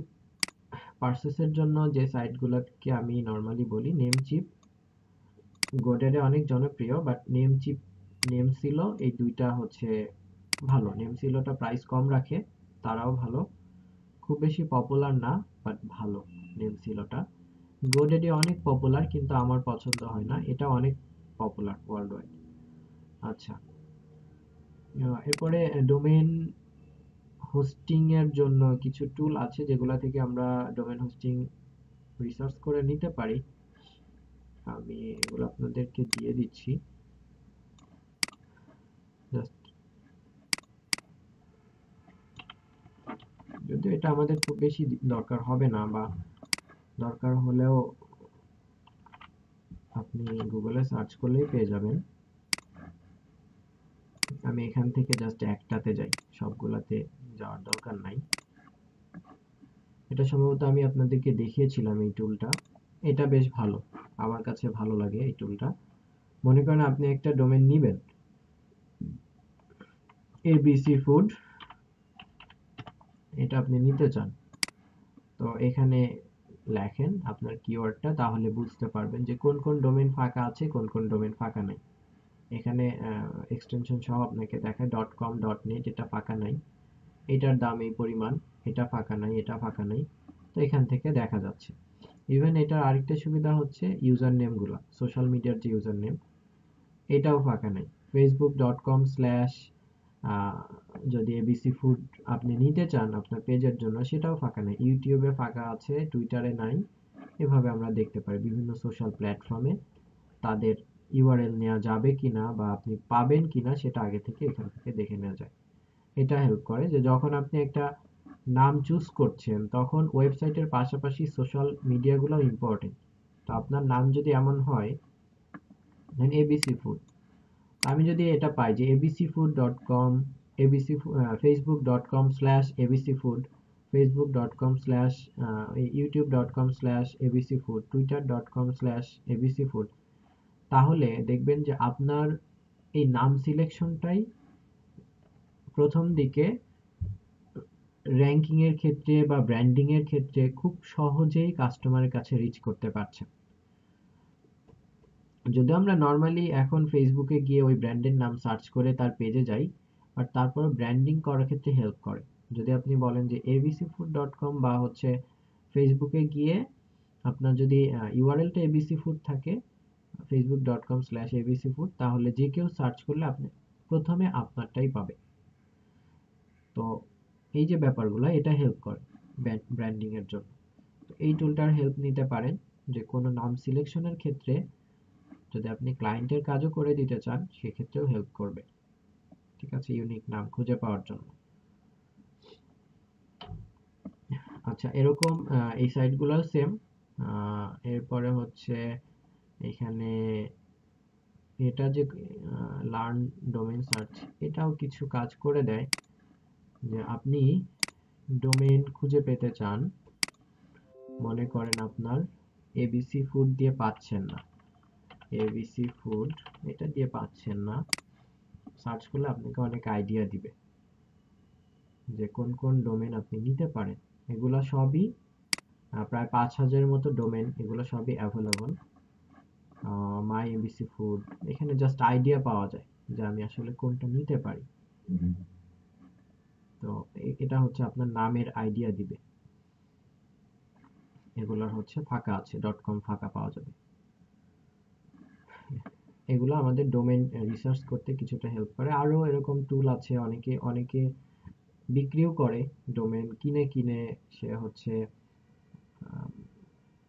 পার্সেসের জন্য যে সাইটগুলোকে আমি নর্মালি বলি, নেমচিপ, গোডেডে অনেক জনপ্রিয়, বাট নেমচিপ, নেমসিলো, এই দুইটা হচ্ছে ভালো। নেমসিলোটা প্রাইস কম রাখে, তারাও ভালো, খুব বেশি পপুলার না, বাট ভালো নেমসিলোটা। গোডেডি অনেক পপুলার কিন্তু আমার পছন্দ হয় না, এটা অনেক পপুলার ওয়ার্ল্ড ওয়াইড। আচ্ছা, এরপরে ডোমেইন হোস্টিং এর জন্য কিছু টুল আছে যেগুলা থেকে আমরা ডোমেইন হোস্টিং রিসার্চ করে নিতে পারি। আমি এগুলো আপনাদেরকে দিয়ে দিচ্ছি, জাস্ট, যদিও এটা আমাদের খুব বেশি দরকার হবে না, বা দরকার হলেও আপনি গুগলে সার্চ করলেই পেয়ে যাবেন। আমি এখান থেকে জাস্ট একটাতে যাই, সবগুলাতে যাওয়ার দরকার নাই। এটা সম্ভবত আমি আপনাদেরকে দেখিয়েছিলাম এই টুলটা, এটা বেশ ভালো, আমার কাছে ভালো লাগে এই টুলটা। মনে করেন আপনি একটা ডোমেন নিবেন, এবিসি ফুড, এটা আপনি নিতে চান, তো এখানে লেখেন আপনার কিওয়ার্ডটা, তাহলে বুঝতে পারবেন যে কোন কোন ডোমেন ফাঁকা আছে, কোন কোন ডোমেন ফাঁকা নাই। এখানে এক্সটেনশন সহ আপনাকে দেখায় ডট কম ডট নেট, এটা ফাঁকা নাই, এটার দাম এই পরিমাণ, এটা ফাঁকা নাই, এটা ফাঁকা নাই। তো এখান থেকে দেখা যাচ্ছে। ইভেন এটার আরেকটা সুবিধা হচ্ছে ইউজার নেম গুলা, সোশ্যাল মিডিয়ার যে ইউজার নেম, এটাও ফাঁকা নাই। facebook.com/ যদি এবিসি ফুড আপনি নিতে চান আপনার পেজের জন্য, সেটাও ফাঁকা নাই। ইউটিউবে ফাঁকা আছে, টুইটারে নাই। এভাবে আমরা দেখতে পারি বিভিন্ন সোশ্যাল প্ল্যাটফর্মে তাদের ইউআরএল নেওয়া যাবে কিনা বা আপনি পাবেন কিনা সেটা আগে থেকে এখান থেকে দেখে নেওয়া যায়। এটা হেল্প করে যে যখন আপনি একটা নাম চুজ করছেন তখন ওয়েবসাইটের পাশাপাশি সোশ্যাল মিডিয়াগুলো ইম্পর্টেন্ট। তো আপনার নাম যদি এমন হয়, দেন এবিসি ফুড, আমি যদি এটা পাই যে abcfood.com, abc, facebook.com/abcfood, facebook.com/youtube.com/abcfood, twitter.com/abcfood, তাহলে দেখবেন যে আপনার এই নাম সিলেকশনটাই প্রথম দিকে র্যাঙ্কিং এর ক্ষেত্রে বা ব্র্যান্ডিং এর ক্ষেত্রে খুব সহজেই কাস্টমারের কাছে রিচ করতে পারছে। যদি আমরা নর্মালি এখন ফেসবুকে গিয়ে ওই ব্র্যান্ডের নাম সার্চ করে তার পেজে যাই, বাট তারপর ব্র্যান্ডিং করার ক্ষেত্রে হেল্প করে। যদি আপনি বলেন যে abcfood.com, বা হচ্ছে ফেসবুকে গিয়ে আপনার যদি ইউআরএলটা এবিসি ফুড থাকে, facebook.com/abcfood, তাহলে যে কেউ সার্চ করলে আপনি প্রথমে আপনারটাই পাবে। তো এই যে ব্যাপারগুলো, এটা হেল্প করে ব্র্যান্ডিং এর জন্য। তো এই টুলটার হেল্প নিতে পারেন, যে কোনো নাম সিলেকশনের ক্ষেত্রে যদি আপনি ক্লায়েন্টের কাজও করে দিতে চান সেক্ষেত্রেও হেল্প করবে। ঠিক আছে, ইউনিক নাম খুঁজে পাওয়ার জন্য। আচ্ছা, এরকম এই সাইটগুলো সেম। এরপরে হচ্ছে এখানে এটা যে লার্ন ডোমেইন সার্চ, এটাও কিছু কাজ করে দেয়, যে আপনি ডোমেইন খুঁজে পেতে চান, মনে করেন আপনার এবিসি ফুড দিয়ে পাচ্ছেন না, এবিসি ফুড এটা দিয়ে পাচ্ছেন না, সার্চ করলে আপনাকে অনেক আইডিয়া দিবে যে কোন কোন ডোমেন আপনি নিতে পারেন। এগুলা সবই প্রায় 5,000-এর মতো ডোমেন, এগুলো সবই অ্যাভেলেবল। মাই এবিসি ফুড, এখানে জাস্ট আইডিয়া পাওয়া যায় যে আমি আসলে কোনটা নিতে পারি। তো এটা হচ্ছে আপনার নামের আইডিয়া দিবে। এগুলোর হচ্ছে ফাঁকা আছে, .com ফাঁকা পাওয়া যাবে। এগুলো আমাদের ডোমেইন রিসার্চ করতে কিছুটা হেল্প করে। আরো এরকম টুল আছে, অনেকে অনেকে বিক্রিও করে, ডোমেইন কিনে কিনে সে হচ্ছে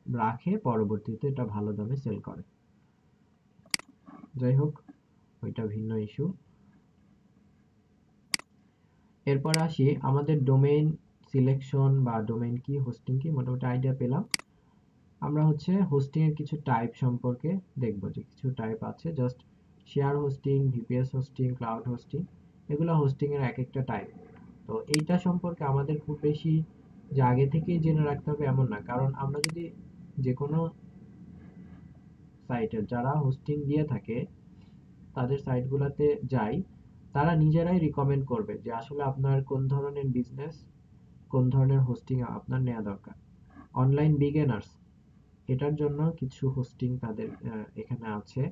রাখে, পরবর্তীতে এটা ভালো দামে সেল করে। যাই হোক, ওইটা ভিন্ন ইস্যু। এরপর আসি আমাদের ডোমেইন সিলেকশন বা ডোমেইন কি, হোস্টিং কি, মোটামুটি আইডিয়া পেলাম। আমরা হচ্ছে হোস্টিং এর কিছু টাইপ সম্পর্কে দেখব, যে কিছু টাইপ আছে, just share hosting, VPS hosting, cloud hosting, এগুলো হোস্টিং এর এক একটা টাইপ। তো এইটা সম্পর্কে আমাদের খুব বেশি যে আগে থেকেই জেনে রাখতে হবে এমন না, কারণ আমরা যদি যে কোনো সাইটের যারা হোস্টিং দিয়ে থাকে তাদের সাইটগুলোতে যাই, তারা নিজেরাই রিকমেন্ড করবে যে আসলে আপনার কোন ধরনের বিজনেস, কোন ধরনের হোস্টিং আপনার নেওয়া দরকার। অনলাইন বিগিনার্স, এটার জন্য কিছু হোস্টিং তাদের এখানে আছে।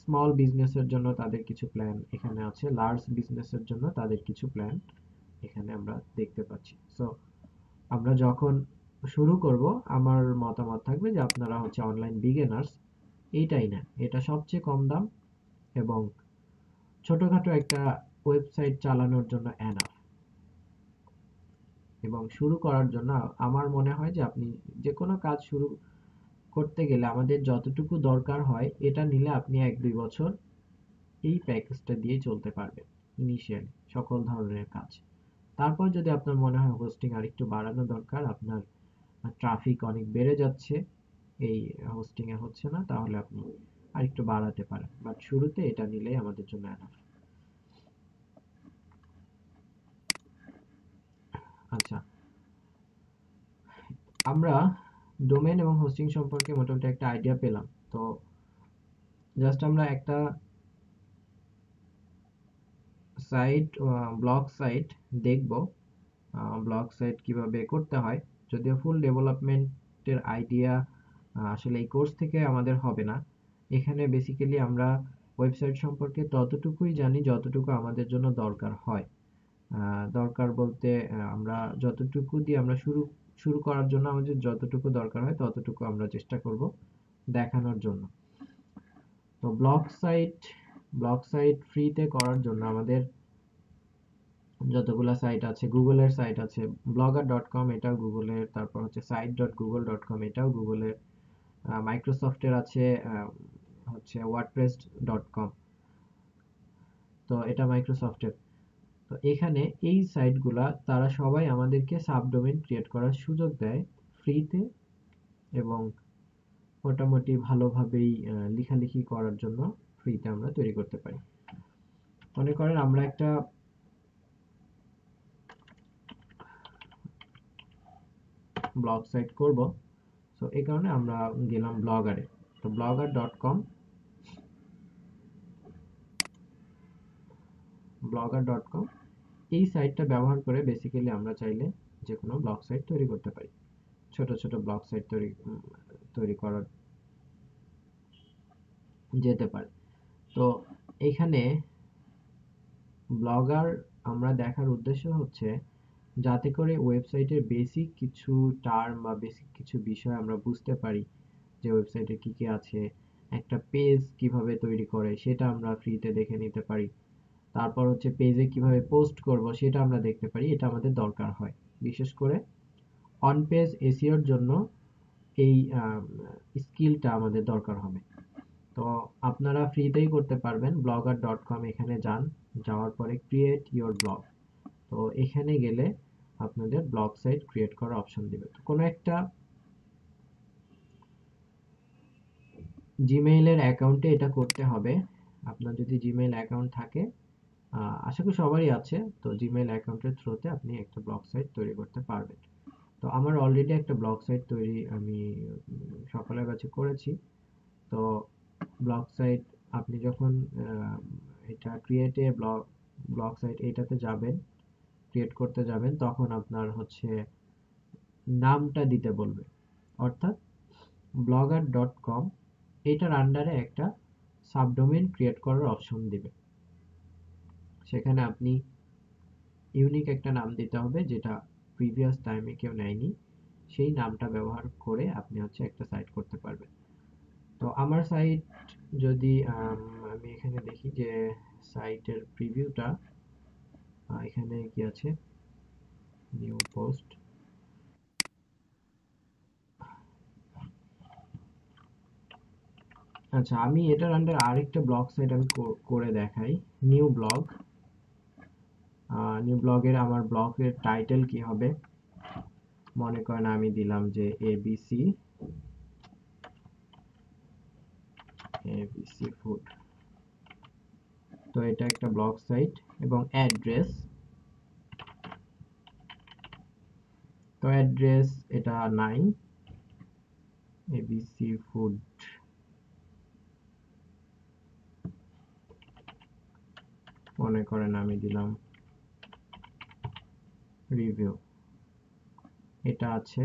স্মল বিজনেসের জন্য তাদের কিছু প্ল্যান এখানে আছে। লার্জ বিজনেসের জন্য তাদের কিছু প্ল্যান এখানে আমরা দেখতে পাচ্ছি। সো আমরা যখন শুরু করব, আমার মতামত থাকবে যে আপনারা হচ্ছে অনলাইন বিগিনার্স এইটাই না, এটা সবচেয়ে কম দাম এবং ছোটখাটো একটা ওয়েবসাইট চালানোর জন্য এনাফ। এবং শুরু করার জন্য আমার মনে হয় যে আপনি যে কোনো কাজ শুরু করতে গেলে আমাদের যতটুকু দরকার হয় এটা নিলে আপনি 1-2 বছর এই প্যাকেজটা দিয়ে চলতে পারবেন ইনিশিয়ালি সকল ধরনের কাজ। তারপর যদি আপনার মনে হয় হোস্টিং আরেকটু বাড়ানো দরকার, আপনার ট্রাফিক অনেক বেড়ে যাচ্ছে, এই হোস্টিং এ হচ্ছে না, তাহলে আপনি আরেকটু বাড়াতে পারেন, বাট শুরুতে এটা নিলেই আমাদের জন্য এনাফ। আচ্ছা, আমরা ডোমেন এবং হোস্টিং সম্পর্কে মোটামুটি একটা আইডিয়া পেলাম। তো জাস্ট আমরা একটা সাইট, ব্লগ সাইট দেখব, ব্লগ সাইট কিভাবে করতে হয়। যদিও ফুল ডেভেলপমেন্টের আইডিয়া আসলে এই কোর্স থেকে আমাদের হবে না। এখানে বেসিক্যালি আমরা ওয়েবসাইট সম্পর্কে ততটুকুই জানি যতটুকু আমাদের জন্য দরকার হয়। দরকার বলতে আমরা যতটুকু দিয়ে আমরা শুরু শুরু করার জন্য আমাদের যতটুকু দরকার হয় ততটুকু আমরা চেষ্টা করব দেখানোর জন্য। তো ব্লগ সাইট ফ্রিতে করার জন্য আমাদের যতগুলা সাইট আছে, গুগলের সাইট আছে, blogger.com এটাও গুগলের, তারপর হচ্ছে site.google.com এটাও গুগলের, মাইক্রোসফটের আছে হচ্ছে wordpress.com, তো এটা মাইক্রোসফটের। তো এখানে এই সাইটগুলা তারা সবাই আমাদেরকে সাবডোমেইন ক্রিয়েট করার সুযোগ দেয় ফ্রিতে, এবং মোটামুটি ভালোভাবেই লেখালেখি করার জন্য ফ্রিতে আমরা তৈরি করতে পারি। মনে করেন আমরা একটা ব্লগ সাইট করব, তো এই কারণে আমরা গেলাম ব্লগারে। তো blogger.com এই সাইটটা ব্যবহার করে বেসিক্যালি আমরা চাইলে যে কোনো ব্লগ সাইট তৈরি করতে পারি। ছোট ছোট ব্লগ সাইট তৈরি করা যেতে পারে। তো এখানে ব্লগার আমরা দেখার উদ্দেশ্য হচ্ছে যাতে করে ওয়েবসাইটের বেসিক কিছু টার্ম বা বেসিক কিছু বিষয় আমরা বুঝতে পারি, যে ওয়েবসাইটে কি কি আছে, একটা পেজ কিভাবে তৈরি করে সেটা আমরা ফ্রিতে দেখে নিতে পারি, তারপর হচ্ছে পেজে কিভাবে পোস্ট করব সেটা আমরা দেখতে পারি। এটা আমাদের দরকার হয় বিশেষ করে অন পেজ এসইওর জন্য, এই স্কিলটা আমাদের দরকার হবে। তো আপনারা ফ্রিতেই করতে পারবেন। blogger.com এখানে যান, যাওয়ার পরে ক্রিয়েট ইওর ব্লগ, তো এখানে গেলে আপনাদের ব্লগ সাইট ক্রিয়েট করার অপশন দিবে। তো কোনো একটা জিমেইলের অ্যাকাউন্টে এটা করতে হবে। আপনার যদি জিমেইল অ্যাকাউন্ট থাকে, আশা করি সবারই আছে, তো জিমেইল অ্যাকাউন্টের থ্রুতে আপনি একটা ব্লগ সাইট তৈরি করতে পারবেন। তো আমার অলরেডি একটা ব্লগ সাইট তৈরি আমি সকালের ব্যাচে করেছি। তো ব্লগ সাইট আপনি যখন এটা ক্রিয়েটে ব্লগ সাইট এটাতে যাবেন, ক্রিয়েট করতে যাবেন, তখন আপনার হচ্ছে নামটা দিতে বলবে, অর্থাৎ blogger.com এটার আন্ডারে একটা সাবডোমেইন ক্রিয়েট করার অপশন দিবে। সেখানে আপনি ইউনিক একটা নাম দিতে হবে যেটা প্রিভিয়াস টাইমে কেউ নেয়নি, সেই নামটা ব্যবহার করে আপনি হচ্ছে একটা সাইট করতে পারবেন। তো আমার সাইট যদি আমি এখানে দেখি যে সাইটের প্রিভিউটা, এখানে কি আছে, নিউ পোস্ট। আচ্ছা, আমি এটার আন্ডার আরেকটা ব্লগ সাইট আমি করে দেখাই। New blog. নিউ ব্লগের আমার ব্লগের টাইটেল কি হবে, মনে করেন আমি দিলাম যে এবিসি, এবিসি ফুড। তো এটা একটা ব্লগ সাইট এবং অ্যাড্রেস, তো অ্যাড্রেস এটা নাই, এবিসি ফুড। মনে করেন আমি দিলাম রিভিউ, এটা আছে।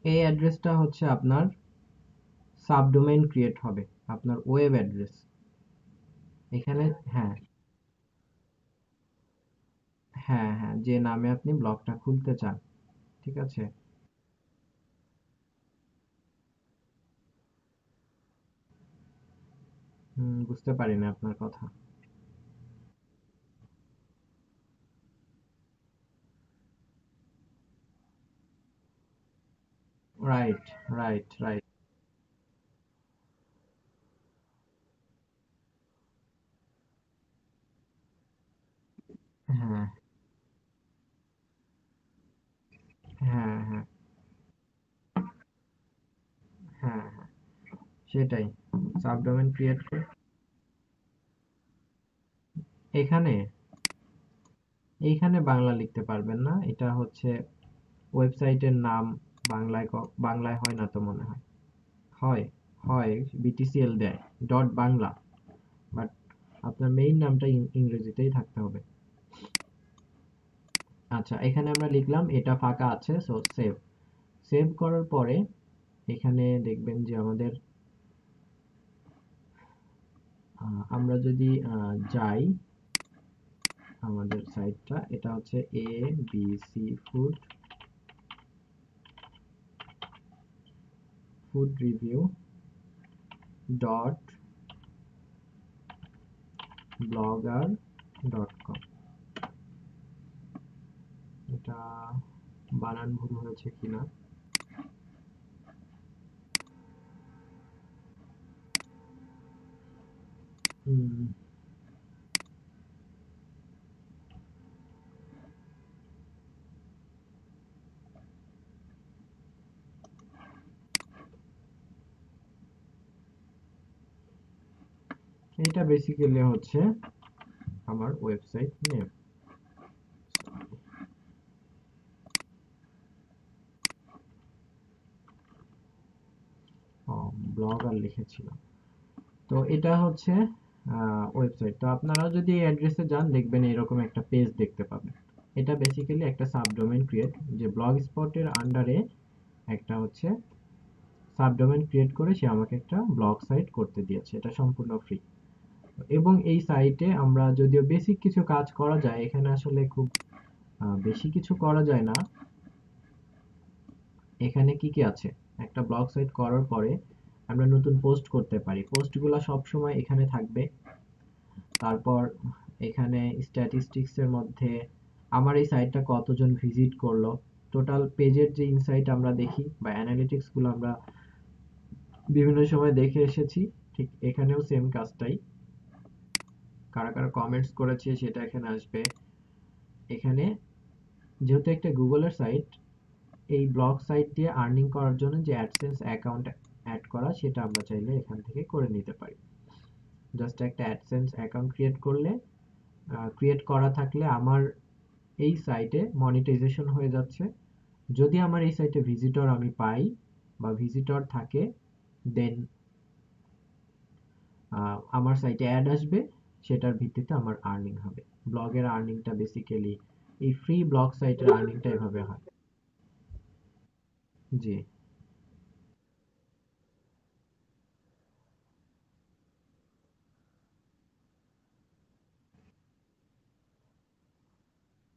এই অ্যাড্রেসটা হচ্ছে আপনার সাবডোমেইন ক্রিয়েট হবে, আপনার ওয়েব অ্যাড্রেস এখানে। হ্যাঁ, হ্যাঁ, হ্যাঁ, যে নামে আপনি ব্লগটা খুলতে চান। ঠিক আছে। বুঝতে পারি না আপনার কথা। Right, right, right. হ্যাঁ, হ্যাঁ, হ্যাঁ, হ্যাঁ, হ্যাঁ, সেটাই। সাবডোমেইন ক্রিয়েট করে এখানে, এইখানে বাংলা লিখতে পারবেন না, এটা হচ্ছে ওয়েবসাইটের নাম বাংলায় বাংলায় হয় না তো মনে হয়। হয়, হয়, বিটিসিএল দেয় ডট বাংলা, বাট আপনার মেইন নামটা ইংরেজিতেই থাকতে হবে। আচ্ছা, এখানে আমরা লিখলাম, এটা ফাঁকা আছে, সো সেভ। সেভ করার পরে এখানে দেখবেন যে আমাদের আমরা যদি যাই আমাদের সাইটটা, এটা হচ্ছে A B C food, food review dot blogger dot com. এটা বানান ভুল হয়েছে কিনা। হুম, এটা বেসিক্যালি হচ্ছে আমার ওয়েবসাইট নেম। ব্লগার লিখেছিলাম। তো এটা হচ্ছে ওয়েবসাইট। তো আপনারা যদি এই অ্যাড্রেসে যান দেখবেন এরকম একটা পেজ দেখতে পাবেন। এটা বেসিক্যালি একটা সাবডোমেইন ক্রিয়েট, যে ব্লগ স্পটের আন্ডারে একটা হচ্ছে সাবডোমেইন ক্রিয়েট করে সে আমাকে একটা ব্লগ সাইট করতে দিয়েছে, এটা সম্পূর্ণ ফ্রি। এবং এই সাইটে আমরা যদিও বেসিক কিছু কাজ করা যায়, এখানে আসলে খুব বেশি কিছু করা যায় না। এখানে কি কি আছে, একটা ব্লগ সাইট করার পরে আমরা নতুন পোস্ট করতে পারি, পোস্টগুলো সব সময় এখানে থাকবে। তারপর এখানে স্ট্যাটিস্টিক্স এর মধ্যে আমার এই সাইটটা কতজন ভিজিট করলো, টোটাল পেজের যে ইনসাইট আমরা দেখি বা অ্যানালিটিক্স গুলো আমরা বিভিন্ন সময় দেখে এসেছি, ঠিক এখানেও সেম কাজটাই। কারা কারা কমেন্টস করেছে সেটা এখানে আসবে। এখানে যেহেতু একটা গুগলের সাইট, এই ব্লগ সাইট দিয়ে আর্নিং করার জন্য যে অ্যাডসেন্স অ্যাকাউন্ট অ্যাড করা, সেটা আমরা চাইলে এখান থেকে করে নিতে পারি। জাস্ট একটা অ্যাডসেন্স অ্যাকাউন্ট ক্রিয়েট করলে, ক্রিয়েট করা থাকলে আমার এই সাইটে মনিটাইজেশন হয়ে যাচ্ছে। যদি আমার এই সাইটে ভিজিটর আমি পাই বা ভিজিটর থাকে, দেন আমার সাইটে অ্যাড আসবে, সেটার ভিত্তিতে আমার আর্নিং হবে। ব্লগের আর্নিংটা বেসিক্যালি এই ফ্রি ব্লগ সাইটের আর্নিংটা এভাবে হয়। জি।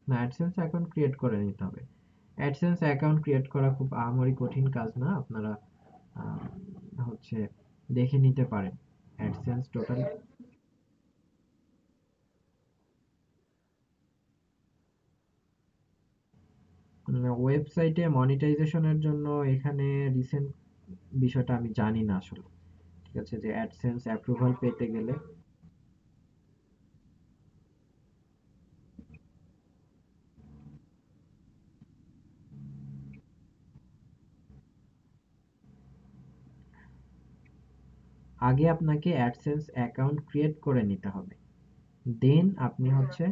না, অ্যাডসেন্স অ্যাকাউন্ট ক্রিয়েট করে নিতে হবে। অ্যাডসেন্স অ্যাকাউন্ট ক্রিয়েট করা খুব আহামরি কঠিন কাজ না। আপনারা আহ, হচ্ছে দেখে নিতে পারেন অ্যাডসেন্স টোটাল। ওয়েবসাইটে মনিটাইজেশনের জন্য এখানে রিসেন্ট বিষয়টা আমি জানি না আসলে। ঠিক আছে, যে অ্যাডসেন্স অ্যাপ্রুভাল পেতে গেলে আগে আপনাকে অ্যাডসেন্স অ্যাকাউন্ট ক্রিয়েট করে নিতে হবে, দেন আপনি হচ্ছে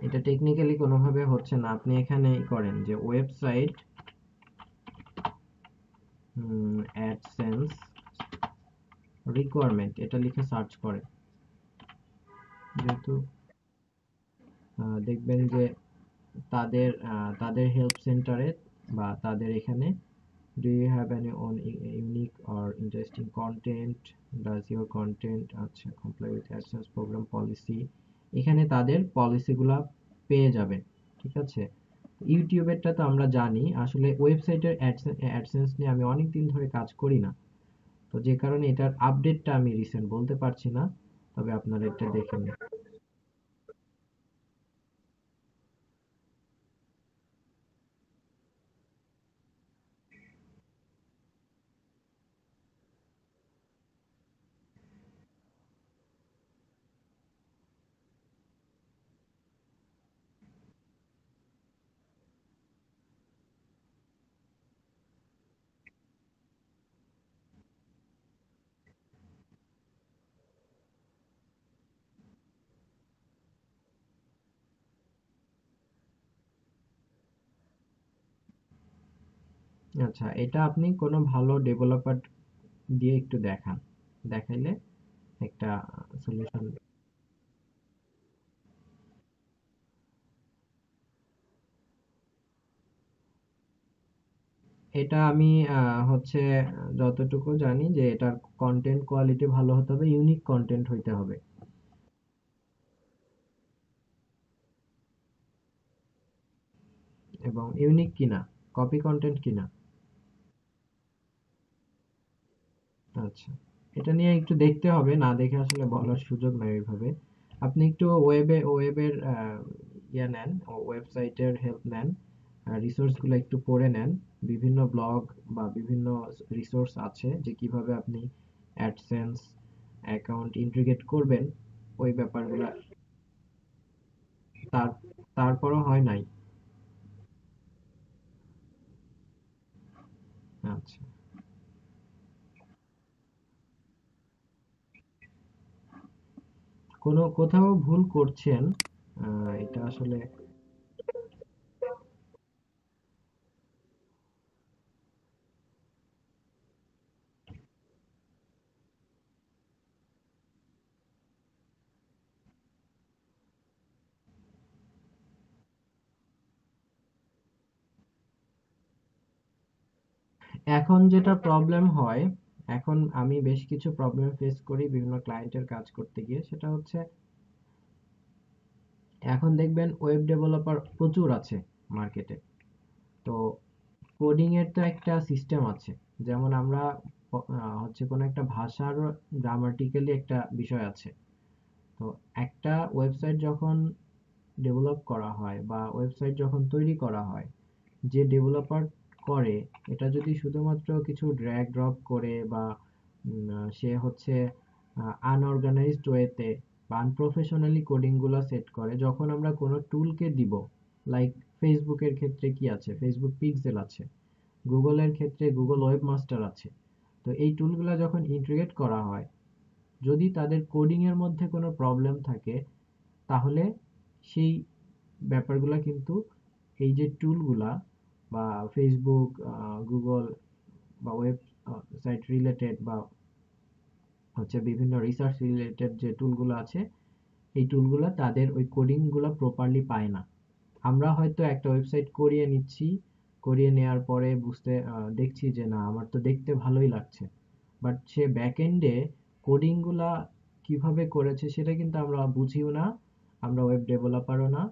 এটা টেকনিক্যালি কোনোভাবে হচ্ছে না। আপনি এখানে করেন যে ওয়েবসাইট অ্যাডসেন্স রিকোয়ারমেন্ট এটা লিখে সার্চ করেন। যেহেতু দেখবেন যে তাদের হেল্প সেন্টারে বা তাদের এখানে, do you have any on unique or interesting content, does your content আচ্ছা comply with AdSense program policy, এখানে তাদের পলিসিগুলা পেয়ে যাবেন। ঠিক আছে, ইউটিউবেরটা তো আমরা জানি, আসলে ওয়েবসাইটের অ্যাডসেন্স নিয়ে আমি অনেক দিন ধরে কাজ করি না, তো যে কারণে এটার আপডেটটা আমি রিসেন্ট বলতে পারছি না। তবে আপনারা এটা দেখে নিন। আচ্ছা, এটা আপনি কোনো ভালো ডেভেলপার দিয়ে একটু দেখান, দেখাইলে একটা সলিউশন। এটা আমি হচ্ছে যতটুকু জানি যে এটার কন্টেন্ট কোয়ালিটি ভালো হতে হবে, ইউনিক কন্টেন্ট হইতে হবে। এবং ইউনিক কিনা, কপি কন্টেন্ট কিনা। আচ্ছা, এটা নিয়ে একটু দেখতে হবে, না দেখে আসলে বলার সুযোগ নাই ওইভাবে। আপনি একটু ওয়েবের ইয়ে নেন, ওয়েবসাইটের হেল্প নেন, রিসোর্স গুলো একটু পড়ে নেন। বিভিন্ন ব্লগ বা বিভিন্ন রিসোর্স আছে যে কিভাবে আপনি অ্যাডসেন্স অ্যাকাউন্ট ইন্টিগ্রেট করবেন, ওই ব্যাপারগুলো। তার তারপরও হয় নাই। আচ্ছা, কোথাও ভুল করছেন, এটা আসলে। এখন যেটা প্রবলেম হয়, এখন আমি বেশ কিছু প্রবলেম ফেস করি বিভিন্ন ক্লায়েন্টের কাজ করতে গিয়ে, সেটা হচ্ছে এখন দেখবেন ওয়েব ডেভেলপার প্রচুর আছে মার্কেটে। তো কোডিং এর তো একটা সিস্টেম আছে, যেমন আমরা হচ্ছে কোনো একটা ভাষার গ্রামাটিক্যালি একটা বিষয় আছে। তো একটা ওয়েবসাইট যখন ডেভেলপ করা হয় বা ওয়েবসাইট যখন তৈরি করা হয়, যে ডেভেলপার করে, এটা যদি শুধুমাত্র কিছু ড্র্যাগ ড্রপ করে বা সে হচ্ছে আনঅর্গানাইজড ওয়েতে বা আনপ্রফেশনালি কোডিং গুলা সেট করে, যখন আমরা কোনো টুলকে দিব, লাইক ফেসবুকের ক্ষেত্রে কি আছে, ফেসবুক পিক্সেল আছে, গুগলের ক্ষেত্রে গুগল ওয়েব মাস্টার আছে। তো এই টুলগুলা যখন ইন্টিগ্রেট করা হয়, যদি তাদের কোডিং এর মধ্যে কোনো প্রবলেম থাকে, তাহলে সেই ব্যাপারগুলা কিন্তু এই যে টুলগুলা বা ফেসবুক, গুগল বা ওয়েব সাইট রিলেটেড বা হচ্ছে বিভিন্ন রিসার্চ রিলেটেড যে টুলগুলো আছে, এই টুলগুলো তাদের ওই কোডিংগুলো প্রপারলি পায় না। আমরা হয়তো একটা ওয়েবসাইট করিয়ে নিচ্ছি, করিয়ে নেওয়ার পরে দেখছি যে না আমার তো দেখতে ভালোই লাগছে, বাট সে ব্যাকএন্ডে কোডিংগুলা কিভাবে করেছে সেটা কিন্তু আমরা বুঝিও না, আমরা ওয়েব ডেভেলপারও না।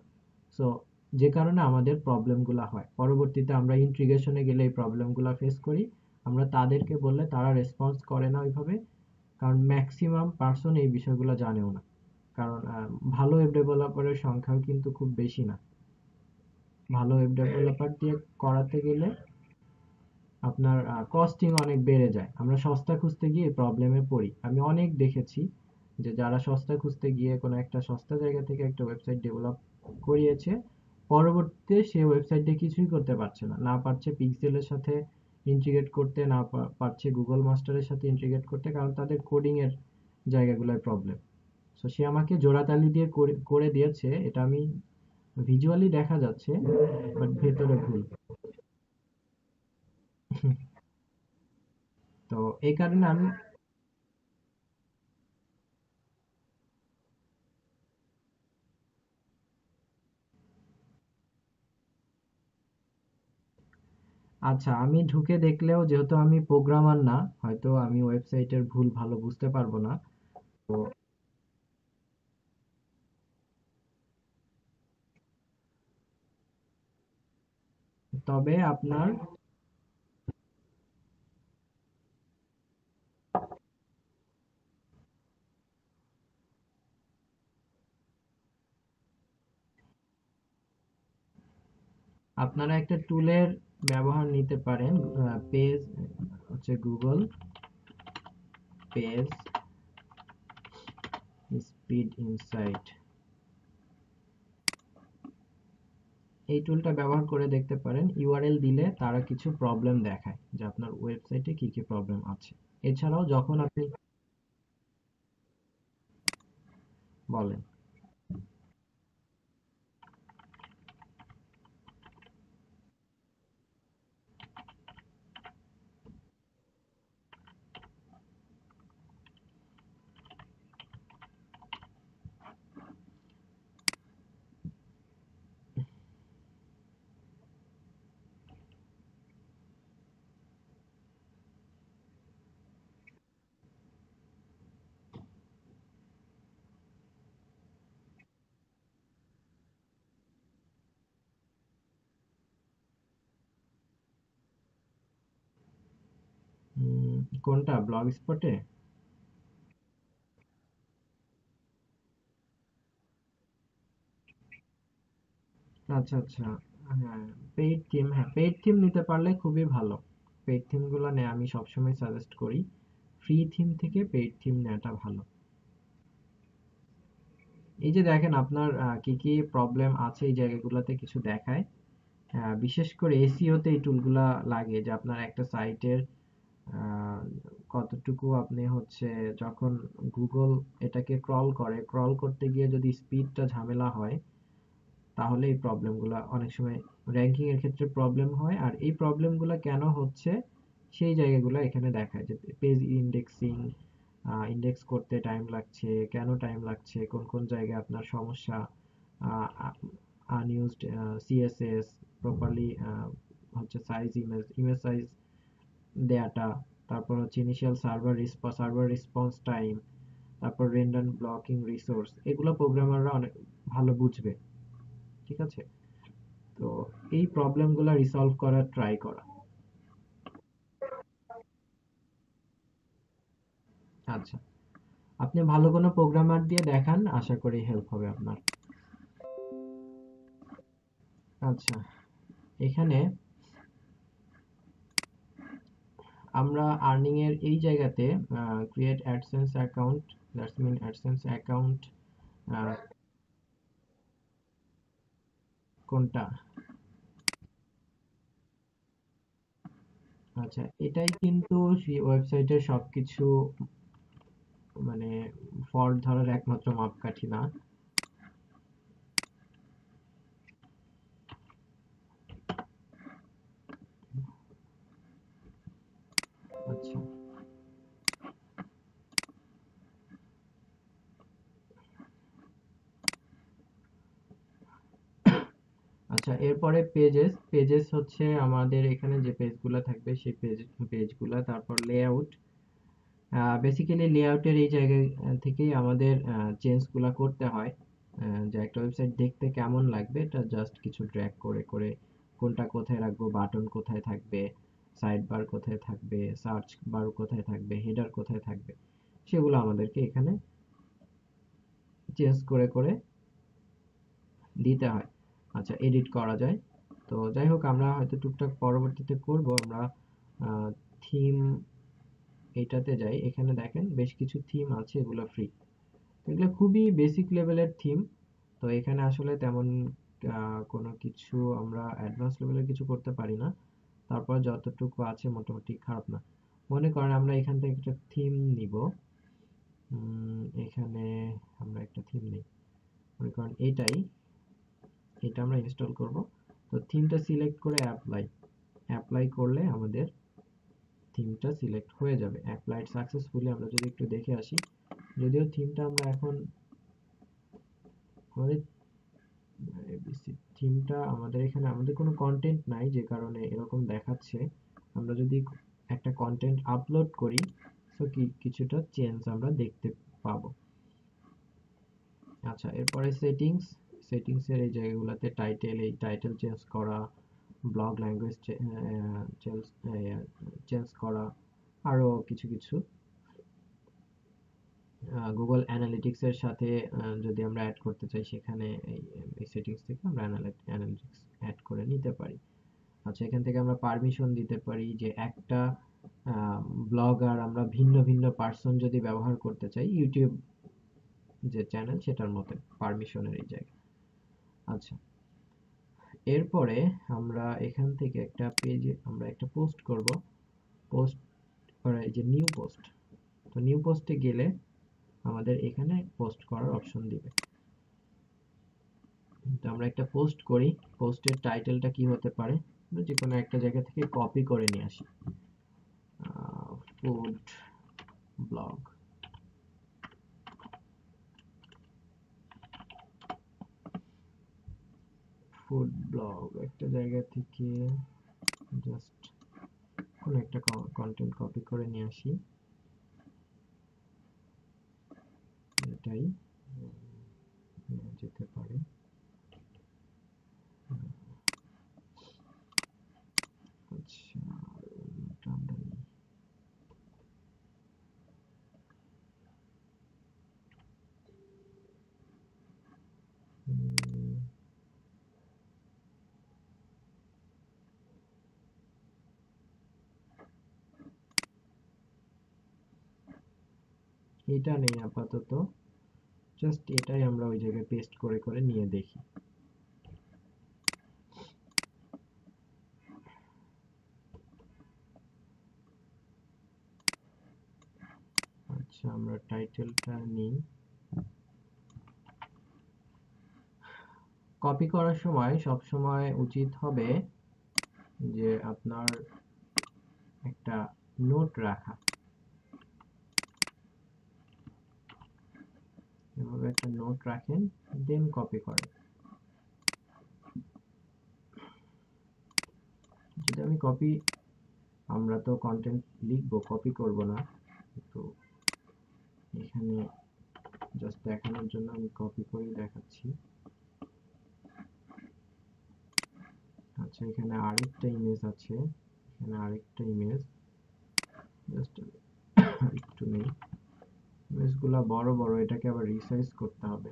সো যে কারণে আমাদের প্রবলেমগুলো হয়, পরবর্তীতে আমরা ইন্টিগ্রেশনে গেলে এই প্রবলেমগুলো ফেস করি। আমরা তাদেরকে বললে তারা রেসপন্স করে না ওইভাবে, কারণ ম্যাক্সিমাম পার্সন এই বিষয়গুলো জানেও না। কারণ ভালো ওয়েব ডেভেলপারের সংখ্যাও কিন্তু খুব বেশি না। ভালো ওয়েব ডেভেলপার দিয়ে করাতে গেলে আপনার কস্টিং অনেক বেড়ে যায়। আমরা সস্তা খুঁজতে গিয়ে প্রবলেমে পড়ি। আমি অনেক দেখেছি যে যারা সস্তা খুঁজতে গিয়ে কোনো একটা সস্তা জায়গা থেকে একটা ওয়েবসাইট ডেভেলপ করিয়েছে, পরবর্তীতে সে ওয়েবসাইটে কিছুই করতে পারছে না, না পারছে পিক্সেলের সাথে ইন্টিগ্রেট করতে, না পারছে গুগল মাস্টারের সাথে ইন্টিগ্রেট করতে, কারণ তাদের কোডিং এর জায়গাগুলোয় প্রবলেম। তো সে আমাকে জোড়াতালি দিয়ে করে করে দিয়েছে, এটা আমি ভিজুয়ালি দেখা যাচ্ছে, বাট ভেতরে ভুল। তো এই কারণে আমি, আচ্ছা আমি ঢুকে দেখলেও যেহেতু আমি প্রোগ্রামার না, হয়তো আমি ওয়েবসাইটের ভুল ভালো বুঝতে পারবো না। তো তবে আপনারা একটা টুলের ব্যবহার নিতে পারেন, পেজ হচ্ছে গুগল পেজ স্পিড ইনসাইট, এই টুলটা ব্যবহার করে দেখতে পারেন। ইউআরএল দিলে তারা কিছু প্রবলেম দেখায় যে আপনার ওয়েবসাইটে কি কি প্রবলেম আছে। এছাড়াও যখন আপনি বলেন, কোনটা ব্লগ স্পটে? আচ্ছা আচ্ছা, হ্যাঁ পেইড থিম, হ্যাঁ পেইড থিম নিতে পারলে খুবই ভালো। পেইড থিম গুলো নেওয়া আমি সবসময় সাজেস্ট করি, ফ্রি থিম থেকে পেইড থিম নেওয়াটা ভালো। এই যে দেখেন আপনার কি কি প্রবলেম আছে এই জায়গাগুলোতে কিছু দেখায়। বিশেষ করে এসইও তে এই টুলগুলা লাগে, যে আপনার একটা সাইটের কতটুকু আপনি হচ্ছে যখন গুগল এটাকে ক্রল করতে গিয়ে যদি স্পিডটা ঝামেলা হয়, তাহলে এই প্রবলেমগুলো অনেক সময় র্যাঙ্কিং এর ক্ষেত্রে প্রবলেম হয়। আর এই প্রবলেমগুলো কেন হচ্ছে সেই জায়গাগুলো এখানে দেখায়, যে পেজ ইন্ডেক্সিং, ইন্ডেক্স করতে টাইম লাগছে, কেন টাইম লাগছে, কোন কোন জায়গায় আপনার সমস্যা, আনইউজড সিএসএস প্রপারলি হচ্ছে সাইজ, ইমেজ সাইজ দেয়াটা, তারপর হচ্ছে ইনিশিয়াল সার্ভার রেসপন্স টাইম, তারপর রেন্ডার ব্লকিং রিসোর্স, এগুলো প্রোগ্রামাররা অনেক ভালো বুঝবে। ঠিক আছে, তো এই প্রবলেমগুলো রিসলভ করার ট্রাই করা। আচ্ছা, আপনি ভালো কোনো প্রোগ্রামার দিয়ে দেখান, আশা করি হেল্প হবে আপনার। আচ্ছা, এখানে আমরা আর্নিং এর এই জায়গাতে create AdSense account, that's mean AdSense account, কোনটা? আচ্ছা, এটাই কিন্তু ওয়েবসাইটের সবকিছু মানে ফল্ট ধরার একমাত্র মাপকাঠি না। আচ্ছা, আচ্ছা, এরপরে পেজেস হচ্ছে আমাদের এখানে যে পেজগুলো থাকবে সেই পেজগুলো, তারপর লেআউট। বেসিক্যালি লেআউটের এই জায়গা থেকেই আমাদের চেঞ্জগুলো করতে হয়। যে একটা ওয়েবসাইট দেখতে কেমন লাগবে এটা জাস্ট কিছু ড্র্যাগ করে করে কোনটা কোথায় রাখবো, বাটন কোথায় থাকবে, সাইড বার কোথায় থাকবে, সার্চ বার কোথায় থাকবে, হেডার কোথায় থাকবে, সেগুলো আমাদেরকে এখানে চেঞ্জ করে করে দিতে হয়। আচ্ছা, এডিট করা যায়। তো যাই হোক, আমরা হয়তো টুকটাক পরবর্তীতে করব। আমরা থিম এইটাতে যাই। এখানে দেখেন বেশ কিছু থিম আছে, এগুলো ফ্রি। এগুলো খুবই বেসিক লেভেলের থিম। তো এখানে আসলে তেমন কোনো কিছু আমরা অ্যাডভান্স লেভেলের কিছু করতে পারি না। তারপর যতটুকু আছে মোটামুটি খারাপ না। মনে করেন আমরা এখান থেকে একটা থিম নিব। এখানে আমরা একটা থিম নিই, মনে করেন এটা আমরা ইনস্টল করব। তো থিমটা সিলেক্ট করে অ্যাপ্লাই করলে আমাদের থিমটা সিলেক্ট হয়ে যাবে। Applied successfully. আমরা যদি একটু দেখে আসি, যদিও থিমটা আমরা এখন আমাদের থিমটা আমাদের এখানে আমাদের কোনো কন্টেন্ট নাই, যে কারণে এরকম দেখাচ্ছে। আমরা যদি একটা কন্টেন্ট আপলোড করি, তো কিছুটা চেঞ্জ আমরা দেখতে পাবো। আচ্ছা, এরপরে সেটিংসের এই জায়গাগুলোতে এই টাইটেল চেঞ্জ করা, ব্লগ ল্যাঙ্গুয়েজ চেঞ্জ করা, আরো কিছু কিছু গুগল অ্যানালিটিক্স এর সাথে যদি আমরা অ্যাড করতে চাই, সেখানে এই সেটিংস থেকে আমরা অ্যানালিটিক্স অ্যাড করে নিতে পারি। আচ্ছা, এখান থেকে আমরা পারমিশন দিতে পারি যে একটা ব্লগার আমরা ভিন্ন ভিন্ন পার্সন যদি ব্যবহার করতে চাই, ইউটিউব যে চ্যানেল সেটার মতো পারমিশনের এই জায়গা। আচ্ছা, এরপরে আমরা এখান থেকে একটা পেজে আমরা একটা পোস্ট করব। পোস্ট করা, এই যে নিউ পোস্ট। তো নিউ পোস্টে গেলে আমাদের এখানে পোস্ট করার অপশন দিবে। তো আমরা একটা পোস্ট করি। পোস্টের টাইটেলটা কি হতে পারে, যে কোনো একটা জায়গা থেকে কপি করে নিয়ে আসি। Food blog. ফুড ব্লগ একটা জায়গা থেকে জাস্ট কোনো একটা কন্টেন্ট কপি করে নিয়ে আসি। এটাই যেতে পারে। আচ্ছা, আমরা এটা নেই আপাতত, জাস্ট এটাই আমরা ওই জায়গায় পেস্ট করে করে নিয়ে দেখি। আচ্ছা, আমরা টাইটেলটা নিই। কপি করার সময় সব সময় উচিত হবে যে আপনার একটা নোট রাখা। এভাবে একটা নোট রাখেন, দেন কপি করেন। যদি আমি আমরা তো কন্টেন্ট লিখবো, কপি করব না। তো এখানে জাস্ট দেখানোর জন্য আমি কপি করে দেখাচ্ছি। আচ্ছা, এখানে আরেকটা ইমেজ আছে। এখানে আরেকটা ইমেজ জাস্ট একটু নেই। ইমেজগুলো বড় বড়, এটাকে আবার রিসাইজ করতে হবে।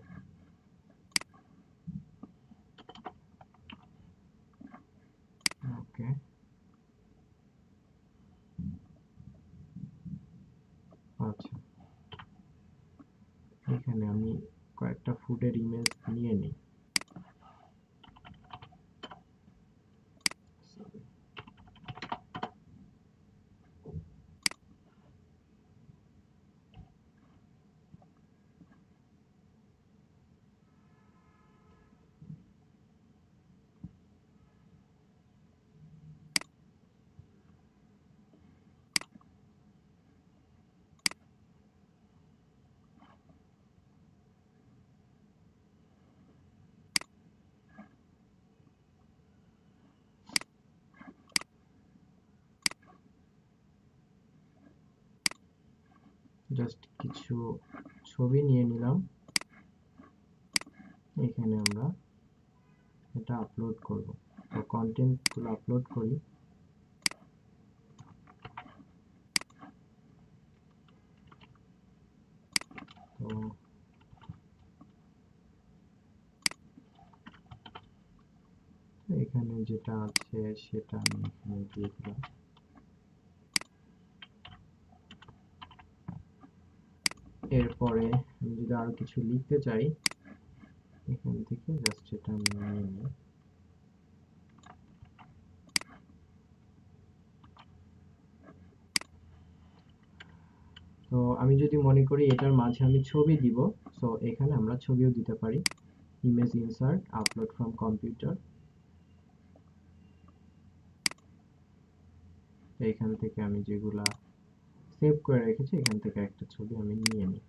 ওকে। আচ্ছা, এখানে আমি কয়েকটা ফুডের ইমেজ নিয়ে নিই। জাস্ট কিছু ছবি নিয়ে নিলাম, এখানে আমরা এটা আপলোড করব। তো কন্টেন্টগুলো আপলোড করি। তো এখানে যেটা আছে সেটা আমি এখানে দিয়ে দিলাম। এরপরে আমি যদি আরো কিছু লিখতে চাই, এখান থেকে জাস্ট সেটা আমি নিয়ে নিই। তো আমি যদি মনে করি এটার মাঝে আমি ছবি দিব, সো এখানে আমরা ছবিও দিতে পারি। Image insert, upload from computer, এইখান থেকে আমি যেগুলা সেভ করে রেখেছি এখান থেকে একটা ছবি আমি নিয়ে নিই।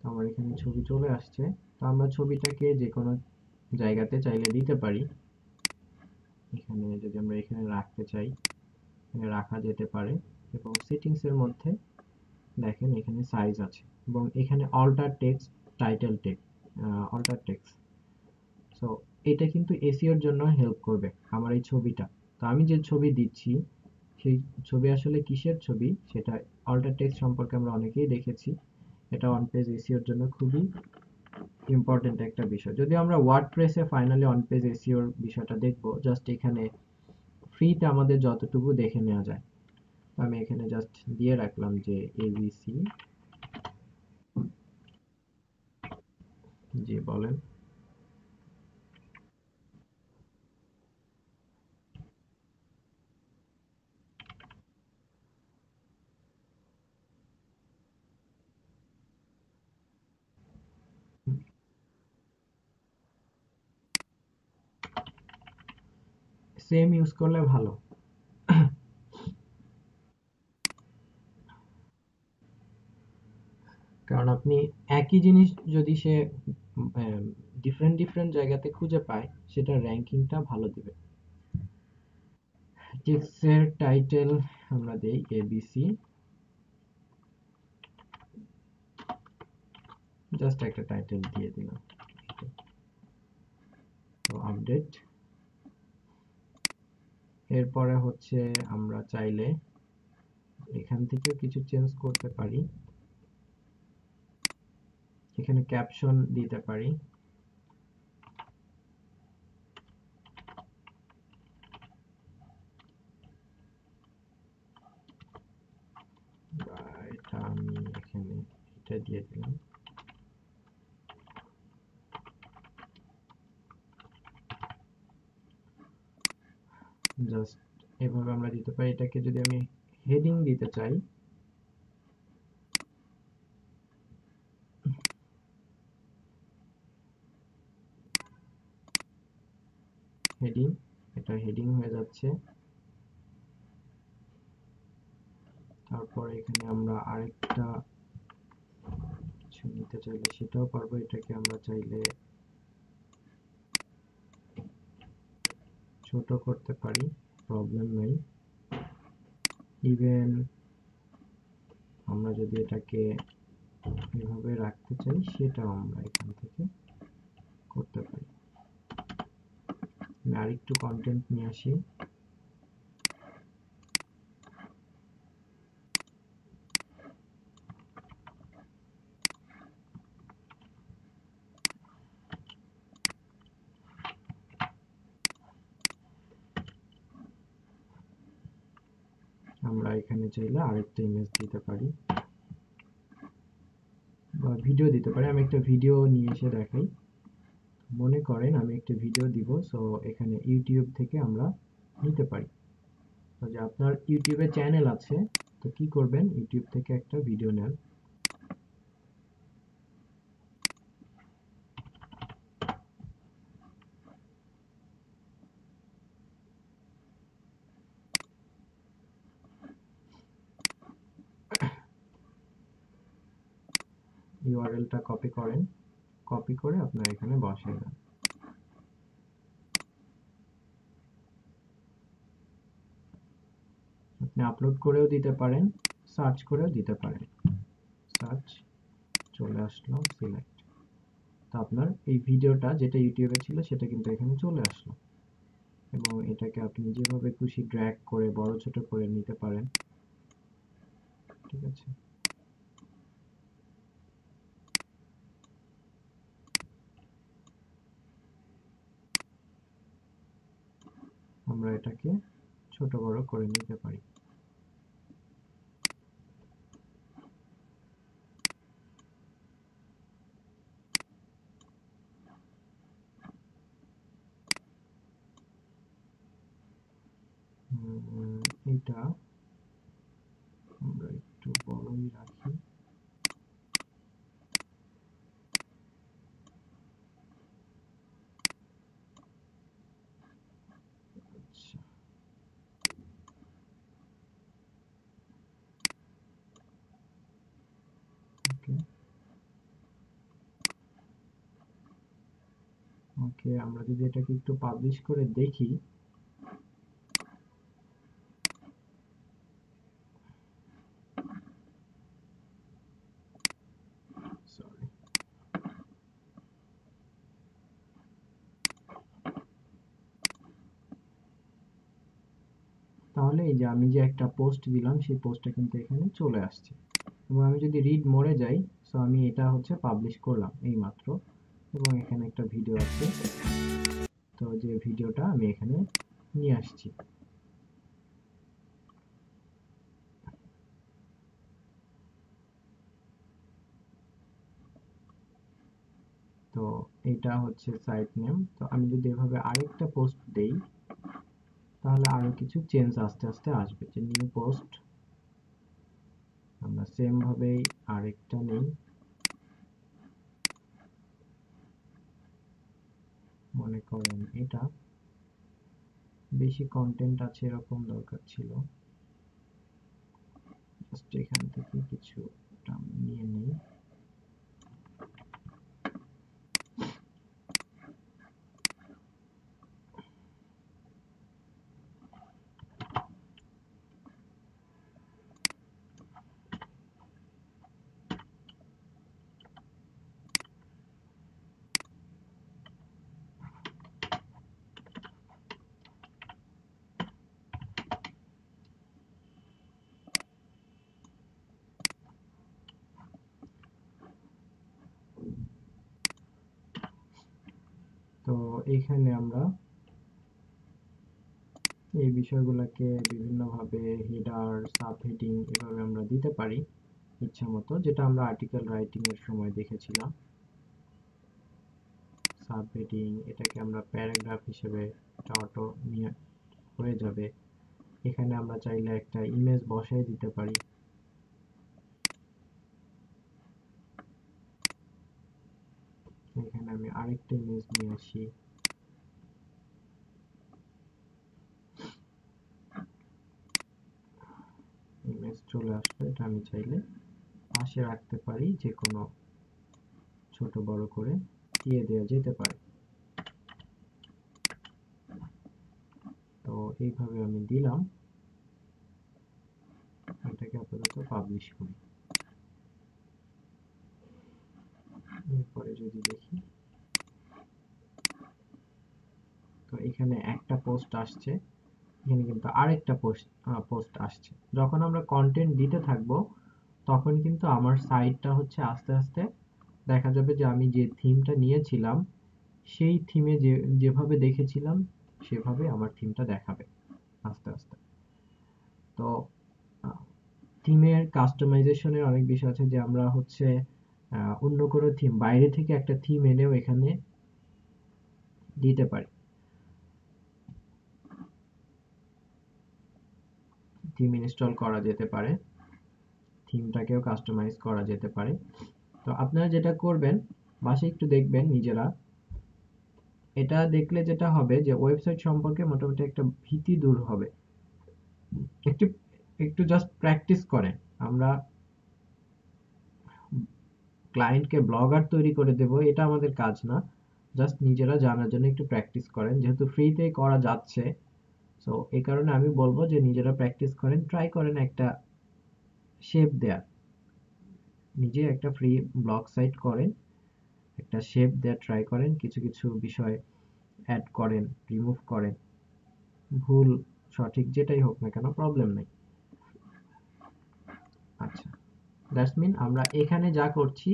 আমার এখানে ছবি চলে আসছে। তো আমরা ছবিটাকে যে কোনো জায়গাতে চাইলে দিতে পারি। এখানে যদি আমরা এখানে রাখতে চাই, এখানে রাখা যেতে পারে। এবং সেটিংস এর মধ্যে দেখেন এখানে সাইজ আছে এবং এখানে alter text, title text, alter text. So এটা কিন্তু এসইওর জন্য হেল্প করবে আমার এই ছবিটা। তো আমি যে ছবি দিচ্ছি সেই ছবি আসলে কিসের ছবি সেটা অল্টার টেক্সট সম্পর্কে আমরা অনেকেই দেখেছি। এটা অন পেজ এসইওর জন্য খুবই ইম্পর্টেন্ট একটা বিষয়। যদি আমরা ওয়ার্ডপ্রেসে ফাইনালি অন পেজ এসইওর বিষয়টা দেখবো, জাস্ট এখানে ফ্রিতে আমাদের যতটুকু দেখে নেওয়া যায়। আমি এখানে জাস্ট দিয়ে রাখলাম যে এবিসি। জি বলেন। সেম ইউজ করলে ভালো, কারণ আপনি একই জিনিস যদি সে ডিফারেন্ট ডিফারেন্ট জায়গাতে খুঁজে পায়, সেটা র্যাঙ্কিংটা ভালো দিবে। টেক্সটের টাইটেল আমরা দেই এবিসি, জাস্ট একটা টাইটেল দিয়ে দিলাম। তো আপডেট। এরপরে হচ্ছে আমরা চাইলে এখান থেকে কিছু চেঞ্জ করতে পারি। এখানে ক্যাপশন দিতে পারি। এটা আমি এখানে এটা দিয়ে দিলাম। জাস্ট এভাবে আমরা দিতে পারি। এটাকে যদি আমি হেডিং দিতে চাই, হেডিং, এটা হেডিং হয়ে যাচ্ছে। তারপর এখানে আমরা আরেকটা কিছু নিতে চাইলে সেটাও পারবো। এটাকে আমরা চাইলে ছোট করতে পারি, প্রবলেম নাই। ইভেন আমরা যদি এটাকে এভাবে রাখতে চাই সেটাও আমরা এখান থেকে করতে পারি। আমি আরেকটু কন্টেন্ট নিয়ে আসি। আমরা এখানে চাইলে আরেকটা ইমেজ দিতে পারি বা ভিডিও দিতে পারি। আমি একটা ভিডিও নিয়ে এসে দেখাই। মনে করেন আমি একটা ভিডিও দিব, সো এখানে ইউটিউব থেকে আমরা নিতে পারি। তো যে আপনার ইউটিউবে চ্যানেল আছে, তো কি করবেন, ইউটিউব থেকে একটা ভিডিও নেন। ইউআরএলটা কপি করেন, কপি করে আপনার এখানে বসায় দেন। আপলোড করেও দিতে পারেন, সার্চ করেও দিতে পারেন। সার্চ, চলে আসলো, সিলেক্ট। তো আপনার এই ভিডিওটা যেটা ইউটিউবে ছিল সেটা কিন্তু এখানে চলে আসলো, এবং এটাকে আপনি যেভাবে খুশি ড্র্যাগ করে বড় ছোট করে নিতে পারেন। ঠিক আছে, আমরা এটাকে ছোট বড় করে নিতে পারি। এটা আমরা একটু বড়ই রাখি। আচ্ছা, ওকে ওকে, আমরা যদি এটাকে একটু পাবলিশ করে দেখি। সরি, তাহলে এই যে আমি যে একটা পোস্ট দিলাম সেই পোস্টটা কিন্তু এখানে চলে আসছে, এবং আমি যদি রিড মোডে যাই, সো আমি এটা হচ্ছে পাবলিশ করলাম এই মাত্র, এবং এখানে একটা ভিডিও আছে। তো যে ভিডিওটা আমি এখানে নিয়ে আসছি। তো এটা হচ্ছে সাইট নেম। তো আমি যদি এভাবে আরেকটা পোস্ট দেই, তাহলে আরো কিছু চেঞ্জ আস্তে আস্তে আসবে। যে নিউ পোস্ট, আমরা সেম ভাবেই আরেকটা নেই, মনে করেন এটা বেশি কন্টেন্ট আছে এরকম দরকার ছিল, জাস্ট এখান থেকে কিছু নিয়ে নেই। তো এইখানে আমরা এই বিষয়গুলোকে বিভিন্নভাবে হেডার, সাব হেডিং এভাবে আমরা দিতে পারি ইচ্ছা মতো, যেটা আমরা আর্টিকেল রাইটিং এর সময় দেখেছিলাম। সাব হেডিং, এটাকে আমরা প্যারাগ্রাফ হিসেবে অটো নিয়ে হয়ে যাবে। এখানে আমরা চাইলে একটা ইমেজ বসাই দিতে পারি। এখানে আমি আরেকটা ইমেজ নিয়ে আসি। ইমেজ চলে আসলো, এটা আমি চাইলে পাশে রাখতে পারি, যে কোনো ছোট বড় করে দিয়ে দেওয়া যেতে পারে। তো এইভাবে আমি দিলাম, এটাকে আপাতত পাবলিশ করি। এরপরে যদি দেখি, তো এখানে একটা পোস্ট আসছে, এখানে কিন্তু আরেকটা পোস্ট আসছে। যখন আমরা কন্টেন্ট দিতে থাকবো, তখন কিন্তু আমার সাইটটা হচ্ছে আস্তে আস্তে দেখা যাবে যে আমি যে থিমটা নিয়েছিলাম সেই থিমে যেভাবে দেখেছিলাম সেভাবে আমার থিমটা দেখাবে আস্তে আস্তে। তো থিমের কাস্টমাইজেশনের অনেক বিষয় আছে, যে আমরা হচ্ছে অন্য কোনো থিম, বাইরে থেকে একটা থিম এনেও এখানে দিতে পারি। থিম ইনস্টল করা যেতে পারে, থিমটাকেও কাস্টমাইজ করা যেতে পারে। তো আপনারা যেটা করবেন, বাসায় একটু দেখবেন নিজেরা। এটা দেখলে যেটা হবে যে ওয়েবসাইট সম্পর্কে মোটামুটি একটা ভীতি দূর হবে। একটু একটু জাস্ট প্র্যাকটিস করেন। আমরা ক্লায়েন্টকে ব্লগার তৈরি করে দেব এটা আমাদের কাজ না। জাস্ট নিজেরা জানার জন্য একটু প্র্যাকটিস করেন, যেহেতু ফ্রিতে করা যাচ্ছে, সো এই কারণে আমি বলবো যে নিজেরা প্র্যাকটিস করেন, ট্রাই করেন একটা শেপ দেয়া, নিজে একটা ফ্রি ব্লগ সাইট করেন, একটা শেপ দেয়া ট্রাই করেন, কিছু কিছু বিষয় অ্যাড করেন, রিমুভ করেন, ভুল সঠিক যেটাই হোক না কেন প্রবলেম নেই। আচ্ছা, দ্যাটস মিন আমরা এখানে যা করছি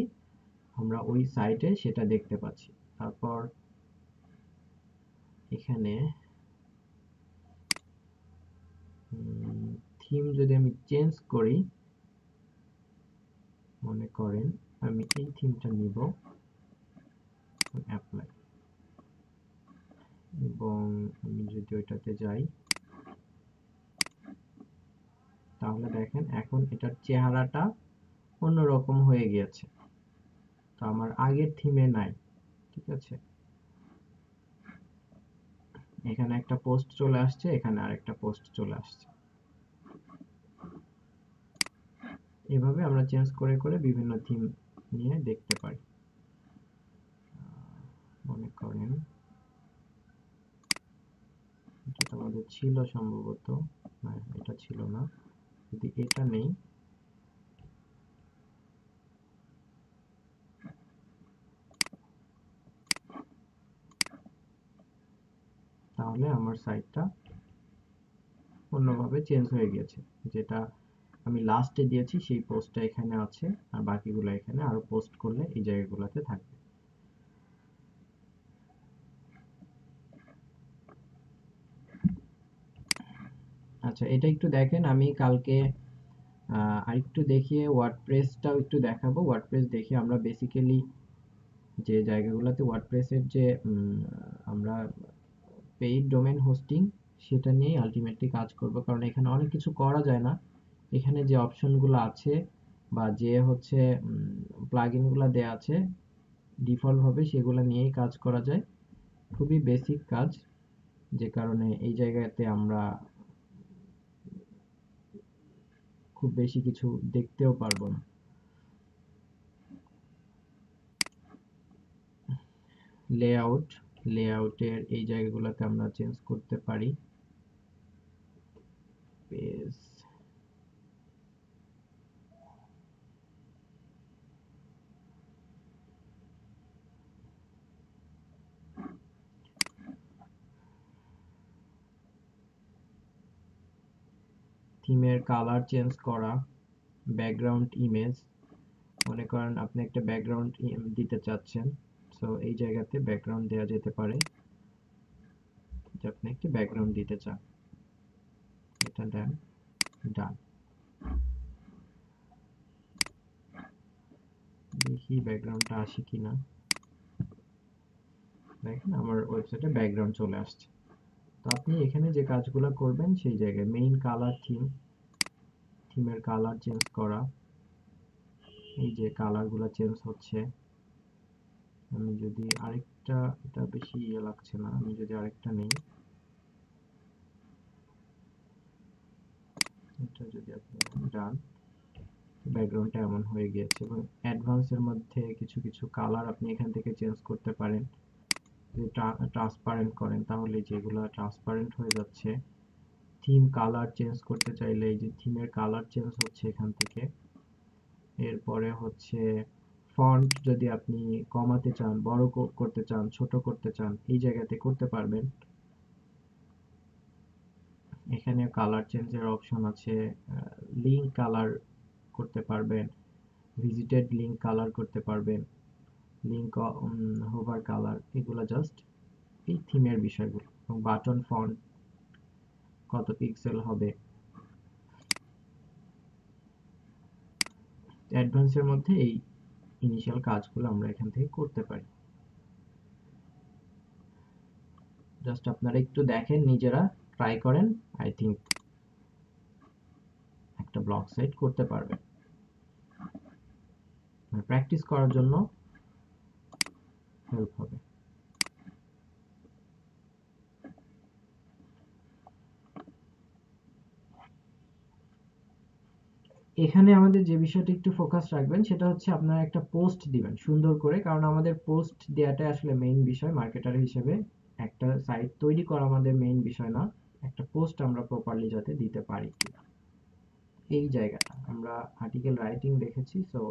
আমরা ওই সাইটে সেটা দেখতে পাচ্ছি। তারপর এখানে থিম যদি আমি চেঞ্জ করি, মনে করেন আমি এই থিমটা নিব, অ্যাপ্লাই, এবং আমি যদি ওইটাতে যাই তাহলে দেখেন এখন এটার চেহারাটা অন্যরকম হয়ে গিয়েছে, তো আমার আগের থিমে নাই। ঠিক আছে, এখানে একটা পোস্ট চলে আসছে, এখানে আরেকটা পোস্ট চলে আসছে। এভাবে আমরা চেঞ্জ করে করে বিভিন্ন থিম নিয়ে দেখতে পারি। মনে করেন এটা তো আমাদের ছিল সম্ভবত, না এটা ছিল না, যদি এটা নেই তাহলে আমার সাইটটা অন্যভাবে চেঞ্জ হয়ে গেছে। যেটা আমি লাস্টে দিয়েছি সেই পোস্টটা এখানে আছে, আর বাকিগুলো এখানে আরো পোস্ট করলে এই জায়গাগুলোতে থাকবে। আচ্ছা, এটা একটু দেখেন, আমি কালকে আরেকটু দেখিয়ে ওয়ার্ডপ্রেসটাও একটু দেখাবো। ওয়ার্ডপ্রেস দেখে আমরা বেসিক্যালি যে জায়গাগুলোতে ওয়ার্ডপ্রেসের যে আমরা পেইড ডোমেন হোস্টিং সেটা নিয়েই আলটিমেটলি কাজ করব, কারণ এখানে অনেক কিছু করা যায় না। এখানে যে অপশনগুলো আছে বা যে হচ্ছে প্লাগইনগুলো দেয়া আছে ডিফল্ট ভাবে সেগুলো নিয়েই কাজ করা যায়, খুবই বেসিক কাজ, যে কারণে এই জায়গাতে আমরা খুব বেশি কিছু দেখতেও পারবো না। লেআউট, লেআউটের এই জায়গাগুলোতে আমরা চেঞ্জ করতে পারি। পেজ, থিমের কালার চেঞ্জ করা, ব্যাকগ্রাউন্ড ইমেজ, মনে করেন আপনি একটা ব্যাকগ্রাউন্ড দিতে চাচ্ছেন, সো এই জায়গাতে ব্যাকগ্রাউন্ড দেওয়া যেতে পারে, যে আপনি একটি ব্যাকগ্রাউন্ড দিতে চান, এটা দেন, ডান। দেখি ব্যাকগ্রাউন্ডটা আসে কিনা, দেখেন আমার ওয়েবসাইটে ব্যাকগ্রাউন্ড চলে আসছে। তো আপনি এখানে যে কাজগুলো করবেন সেই জায়গায় মেইন কালার থিম, থিমের কালার চেঞ্জ করা, এই যে কালারগুলো চেঞ্জ হচ্ছে। আমি যদি আরেকটা, এটা বেশি ইয়ে লাগছে না, আমি যদি আরেকটা নেই, এটা যদি আপনি ডান, ব্যাকগ্রাউন্ডটা এমন হয়ে গিয়েছে। এবং অ্যাডভান্সের মধ্যে কিছু কিছু কালার আপনি এখান থেকে চেঞ্জ করতে পারেন, যদি ট্রান্সপারেন্ট করেন তাহলে যেগুলো ট্রান্সপারেন্ট হয়ে যাচ্ছে। থিম কালার চেঞ্জ করতে চাইলে এই যে থিমের কালার চেঞ্জ হচ্ছে এখান থেকে। এরপরে হচ্ছে ফন্ট যদি আপনি কমাতে চান, বড় করতে চান, ছোট করতে চান, এই জায়গাতে করতে পারবেন। এখানে কালার চেঞ্জের অপশন আছে, লিঙ্ক কালার করতে পারবেন, ভিজিটেড লিঙ্ক কালার করতে পারবেন, লিঙ্ক হোভার কালার, এগুলো জাস্ট এই থিমের বিষয়গুলো। এবং বাটন ফন্ট কত পিক্সেল হবে, অ্যাডভান্সের মধ্যে এই ইনিশিয়াল কাজগুলো আমরা এখান থেকে করতে পারি। জাস্ট আপনারা একটু দেখেন, নিজেরা ট্রাই করেন, আই থিঙ্ক একটা ব্লগ সাইট করতে পারবেন। প্র্যাকটিস করার জন্য হেল্প হবে। এখানে আমাদের যে বিষয়টা একটু ফোকাস রাখবেন সেটা হচ্ছে আপনারা একটা পোস্ট দিবেন সুন্দর করে, কারণ আমাদের পোস্ট দেওয়াটাই আসলে মেইন বিষয় মার্কেটার হিসেবে। একটা সাইট তৈরি করা আমাদের মেইন বিষয় না, একটা একটা পোস্ট আমরা প্রপারলি যাতে দিতে পারি কিনা, এই জায়গাটা আমরা আর্টিকেল রাইটিং দেখেছি। সো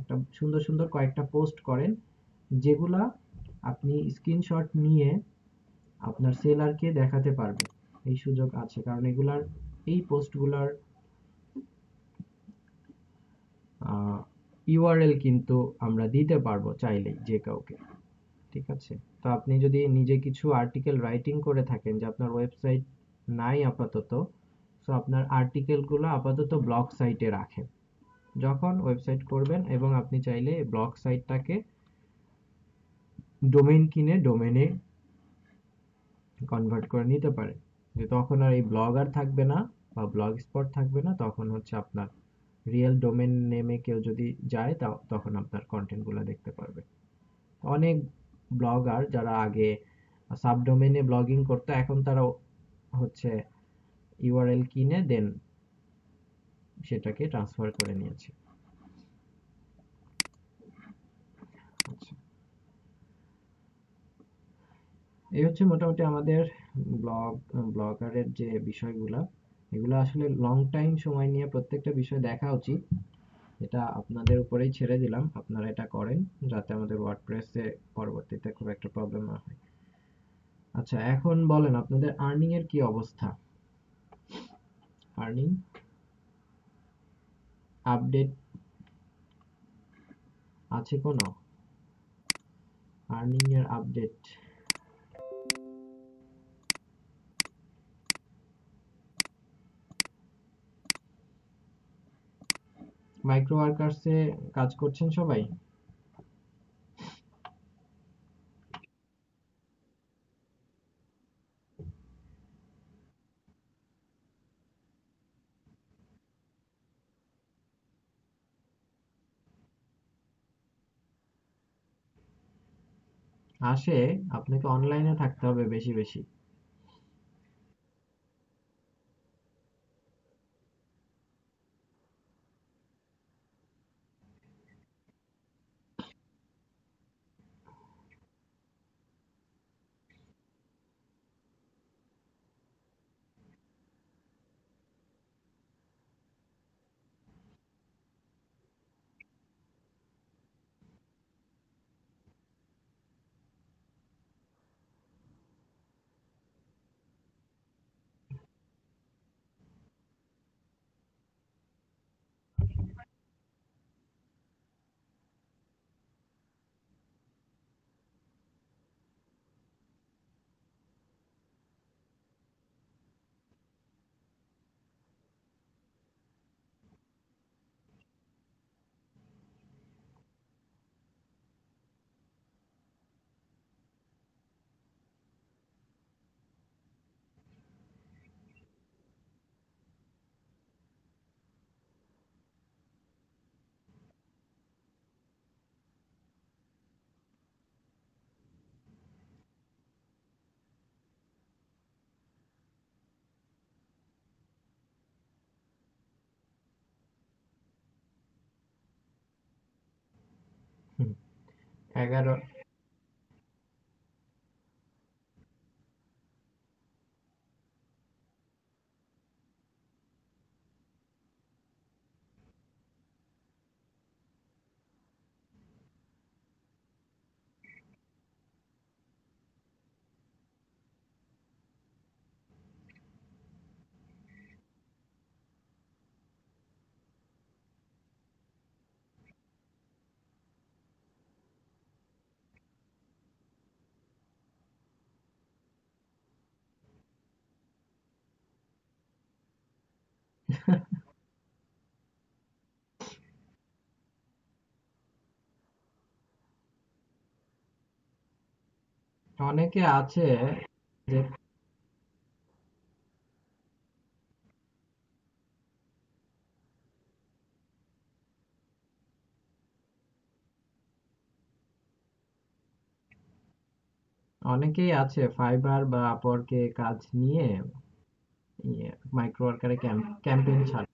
একটা সুন্দর সুন্দর কয়েকটা পোস্ট করেন, যেগুলা আপনি স্ক্রিনশট নিয়ে আপনার সেলারকে দেখাতে পারবেন। এই সুযোগ আছে, কারণ এগুলার, এই পোস্টগুলার ইউআরএল কিন্তু আমরা দিতে পারবো চাইলেই যে কাউকে। ঠিক আছে? তো আপনি যদি নিজে কিছু আর্টিকেল রাইটিং করে থাকেন, যে আপনার ওয়েবসাইট নাই আপাতত, সো আপনার আর্টিকেলগুলো আপাতত ব্লগ সাইটে রাখেন। যখন ওয়েবসাইট করবেন এবং আপনি চাইলে ব্লগ সাইটটাকে ডোমেইন কিনে ডোমেইনে কনভার্ট করে নিতে পারেন, যে তখন আর এই ব্লগ আর থাকবে না বা ব্লগ স্পট থাকবে না, তখন হচ্ছে আপনার রিয়েল ডোমেন নেমে কেউ যদি যায় তখন আপনার কন্টেন্টগুলো দেখতে পারবে। অনেক ব্লগার যারা আগে সাবডোমেনে ব্লগিং করতো, এখন তারা হচ্ছে ইউআরএল কিনে দেন সেটাকে ট্রান্সফার করে নিয়েছে। আচ্ছা, এই হচ্ছে মোটামুটি আমাদের ব্লগ ব্লগারের যে বিষয়গুলা, এগুলো আসলে লং টাইম সময় নিয়ে প্রত্যেকটা বিষয় দেখা উচিত। এটা আপনাদের উপরেই ছেড়ে দিলাম, আপনারা এটা করেন যাতে আমাদের ওয়ার্ডপ্রেসে পরবর্তীতে খুব একটা প্রবলেম না হয়। আচ্ছা, এখন বলেন আপনাদের আর্নিং এর কি অবস্থা? আর্নিং আপডেট আছে কোনো? আর্নিং এর আপডেট? মাইক্রো ওয়ার্কার্সে কাজ করছেন সবাই? আসে, আপনাকে অনলাইনে থাকতে হবে বেশি বেশি। হুম, 11। অনেকে আছে যে, অনেকেই আছে ফাইবার বা আপওয়ার্কে কাজ নিয়ে মাইক্রো ওয়ার্কারে ক্যাম্পেইন ছাড়ে।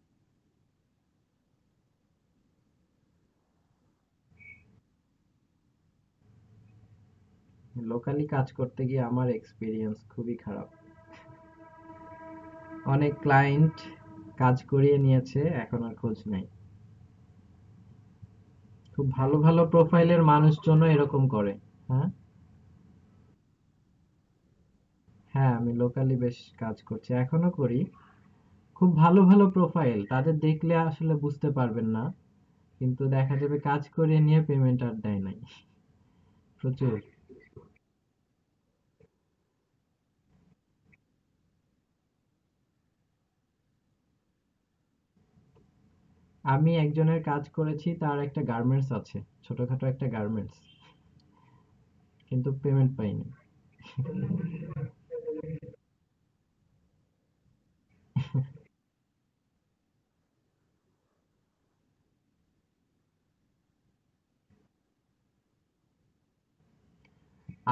লোকালি কাজ করতে গিয়ে আমার এক্সপিরিয়েন্স খুবই খারাপ। অনেক ক্লায়েন্ট কাজ করিয়ে নিয়েছে, এখন আর খোঁজ নাই। খুব ভালো ভালো প্রোফাইলের মানুষজন এরকম করে। হ্যাঁ, হ্যাঁ, আমি লোকালি বেশ কাজ করছি, এখনো করি। খুব ভালো ভালো প্রোফাইল, তাদের দেখলে আসলে বুঝতে পারবেন না, কিন্তু দেখা যাবে কাজ করিয়ে নিয়ে পেমেন্ট আর দেয় নাই। প্রচুর। আমি একজনের কাজ করেছি, তার একটা গার্মেন্টস আছে, ছোটখাটো একটা গার্মেন্টস, কিন্তু পেমেন্ট পাইনি।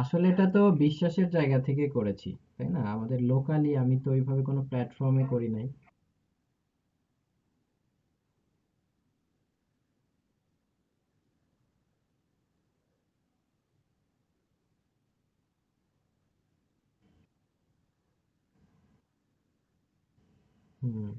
আসলে এটা তো বিশ্বাসের জায়গা থেকে করেছি, তাই না? আমাদের লোকালি আমি তো ওইভাবে কোনো প্ল্যাটফর্মে করি নাই। হুম।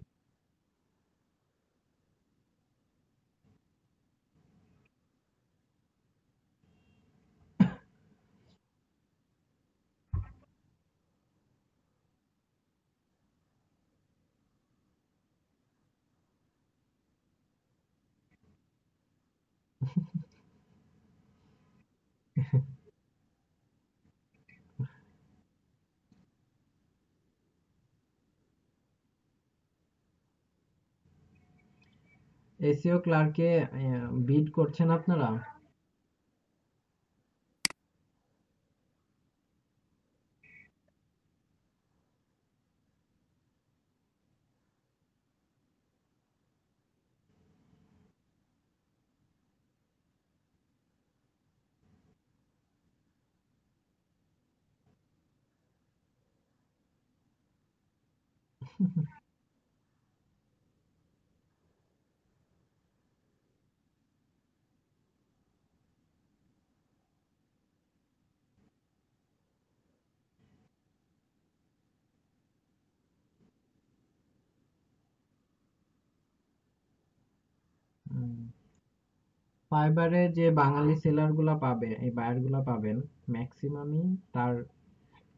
এসইও ক্লার্কে বিড করছেন আপনারা? ফাইবারে যে বাঙালি সেলার গুলা পাবে, এই বায়ার গুলা পাবেন, ম্যাক্সিমামই তার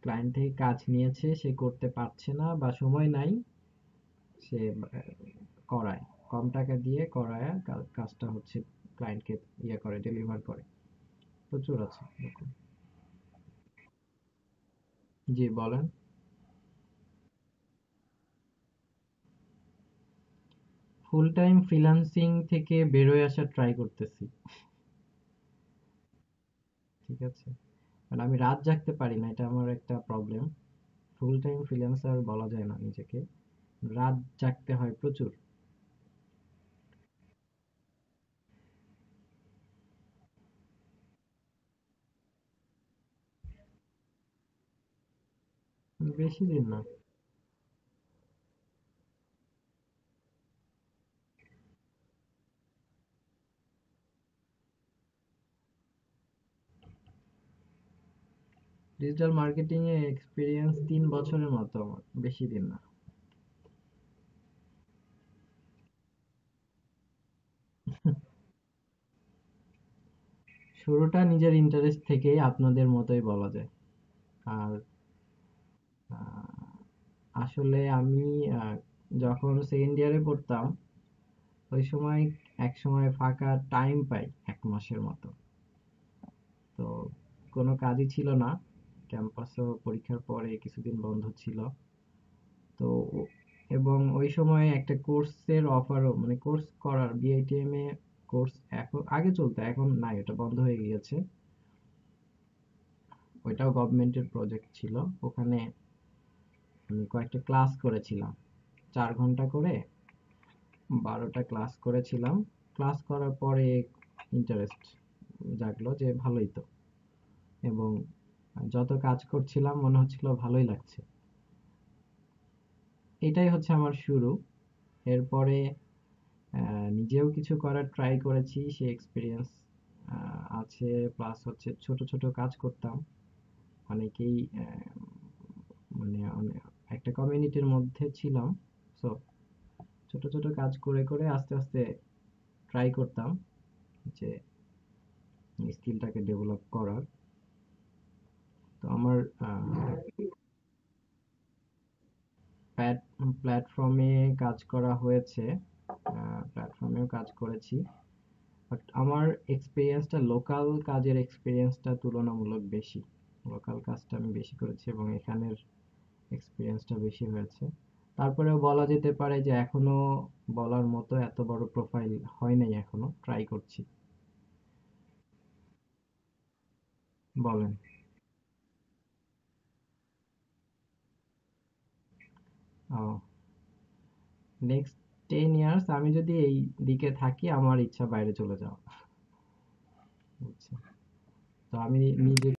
ক্লায়েন্ট থেকে কাজ নিয়েছে, সে করতে পারছে না বা সময় নাই, সে করায়, কম টাকা দিয়ে করায় কাজটা হচ্ছে ক্লায়েন্টকে ইয়ে করে, ডেলিভার করে। প্রচুর আছে এরকম। জি, বলেন। ফুল টাইম ফ্রিল্যান্সিং থেকে বেরোয় আসার ট্রাই করতেছি। ঠিক আছে, কারণ আমি রাত জাগতে পারি না, এটা আমার একটা প্রবলেম। ফুল টাইম ফ্রিল্যান্সার বলা যায় না নিজেকে, রাত জাগতে হয় প্রচুর। বেশি দিন না। ডিজিটাল মার্কেটিং এ এক্সপিরিয়েন্স 3 বছরের মতো আমার, বেশি দিন না। শুরুটা নিজের ইন্টারেস্ট থেকেই, আপনাদের মতোই বলা যায়। আর আহ, আসলে আমি আহ, যখন সেকেন্ড ইয়ারে পড়তাম, ওই সময় এক সময় ফাঁকা টাইম পাই 1 মাসের মতো, তো কোনো কাজই ছিল না, ক্যাম্পাসও পরীক্ষার পরে কিছুদিন বন্ধ ছিল। তো এবং ওই সময় একটা কোর্সের অফারও, মানে কোর্স করার বিআইটিএম এ কোর্স এখন আগে চলতো, এখন নাই, ওটা বন্ধ হয়ে গিয়েছে। ওইটাও গভর্নমেন্টের প্রজেক্ট ছিল। ওখানে আমি কয়েকটা ক্লাস করেছিলাম, 4 ঘন্টা করে 12টা ক্লাস করেছিলাম। ক্লাস করার পরে ইন্টারেস্ট জাগলো যে ভালোই তো, এবং যত কাজ করছিলাম মনে হচ্ছিল ভালোই লাগছে। এটাই হচ্ছে আমার শুরু। এরপরে নিজেও কিছু করার ট্রাই করেছি, সে এক্সপিরিয়েন্স আছে। প্লাস ছোট ছোট কাজ করতাম, অনেকেই মানে একটা কমিউনিটির মধ্যে ছিলাম। সো ছোট ছোট কাজ করে করে আস্তে আস্তে ট্রাই করতাম যে স্কিলটাকে ডেভেলপ করার। তো আমার প্ল্যাটফর্মে কাজ করা হয়েছে, প্ল্যাটফর্মেও কাজ করেছি, বাট আমার এক্সপিরিয়েন্সটা, লোকাল কাজের এক্সপিরিয়েন্সটা তুলনামূলক বেশি। লোকাল কাজটা আমি বেশি করেছি এবং এখানের এক্সপিরিয়েন্সটা বেশি হয়েছে। তারপরেও বলা যেতে পারে যে এখনো বলার মতো এত বড় প্রোফাইল হয় নাই, এখনো ট্রাই করছি। বলেন। ও, নেক্সট 10 ইয়ার্স আমি যদি এই দিকে থাকি, আমার ইচ্ছা বাইরে চলে যাওয়া, বুঝছেন? তো আমি নিজে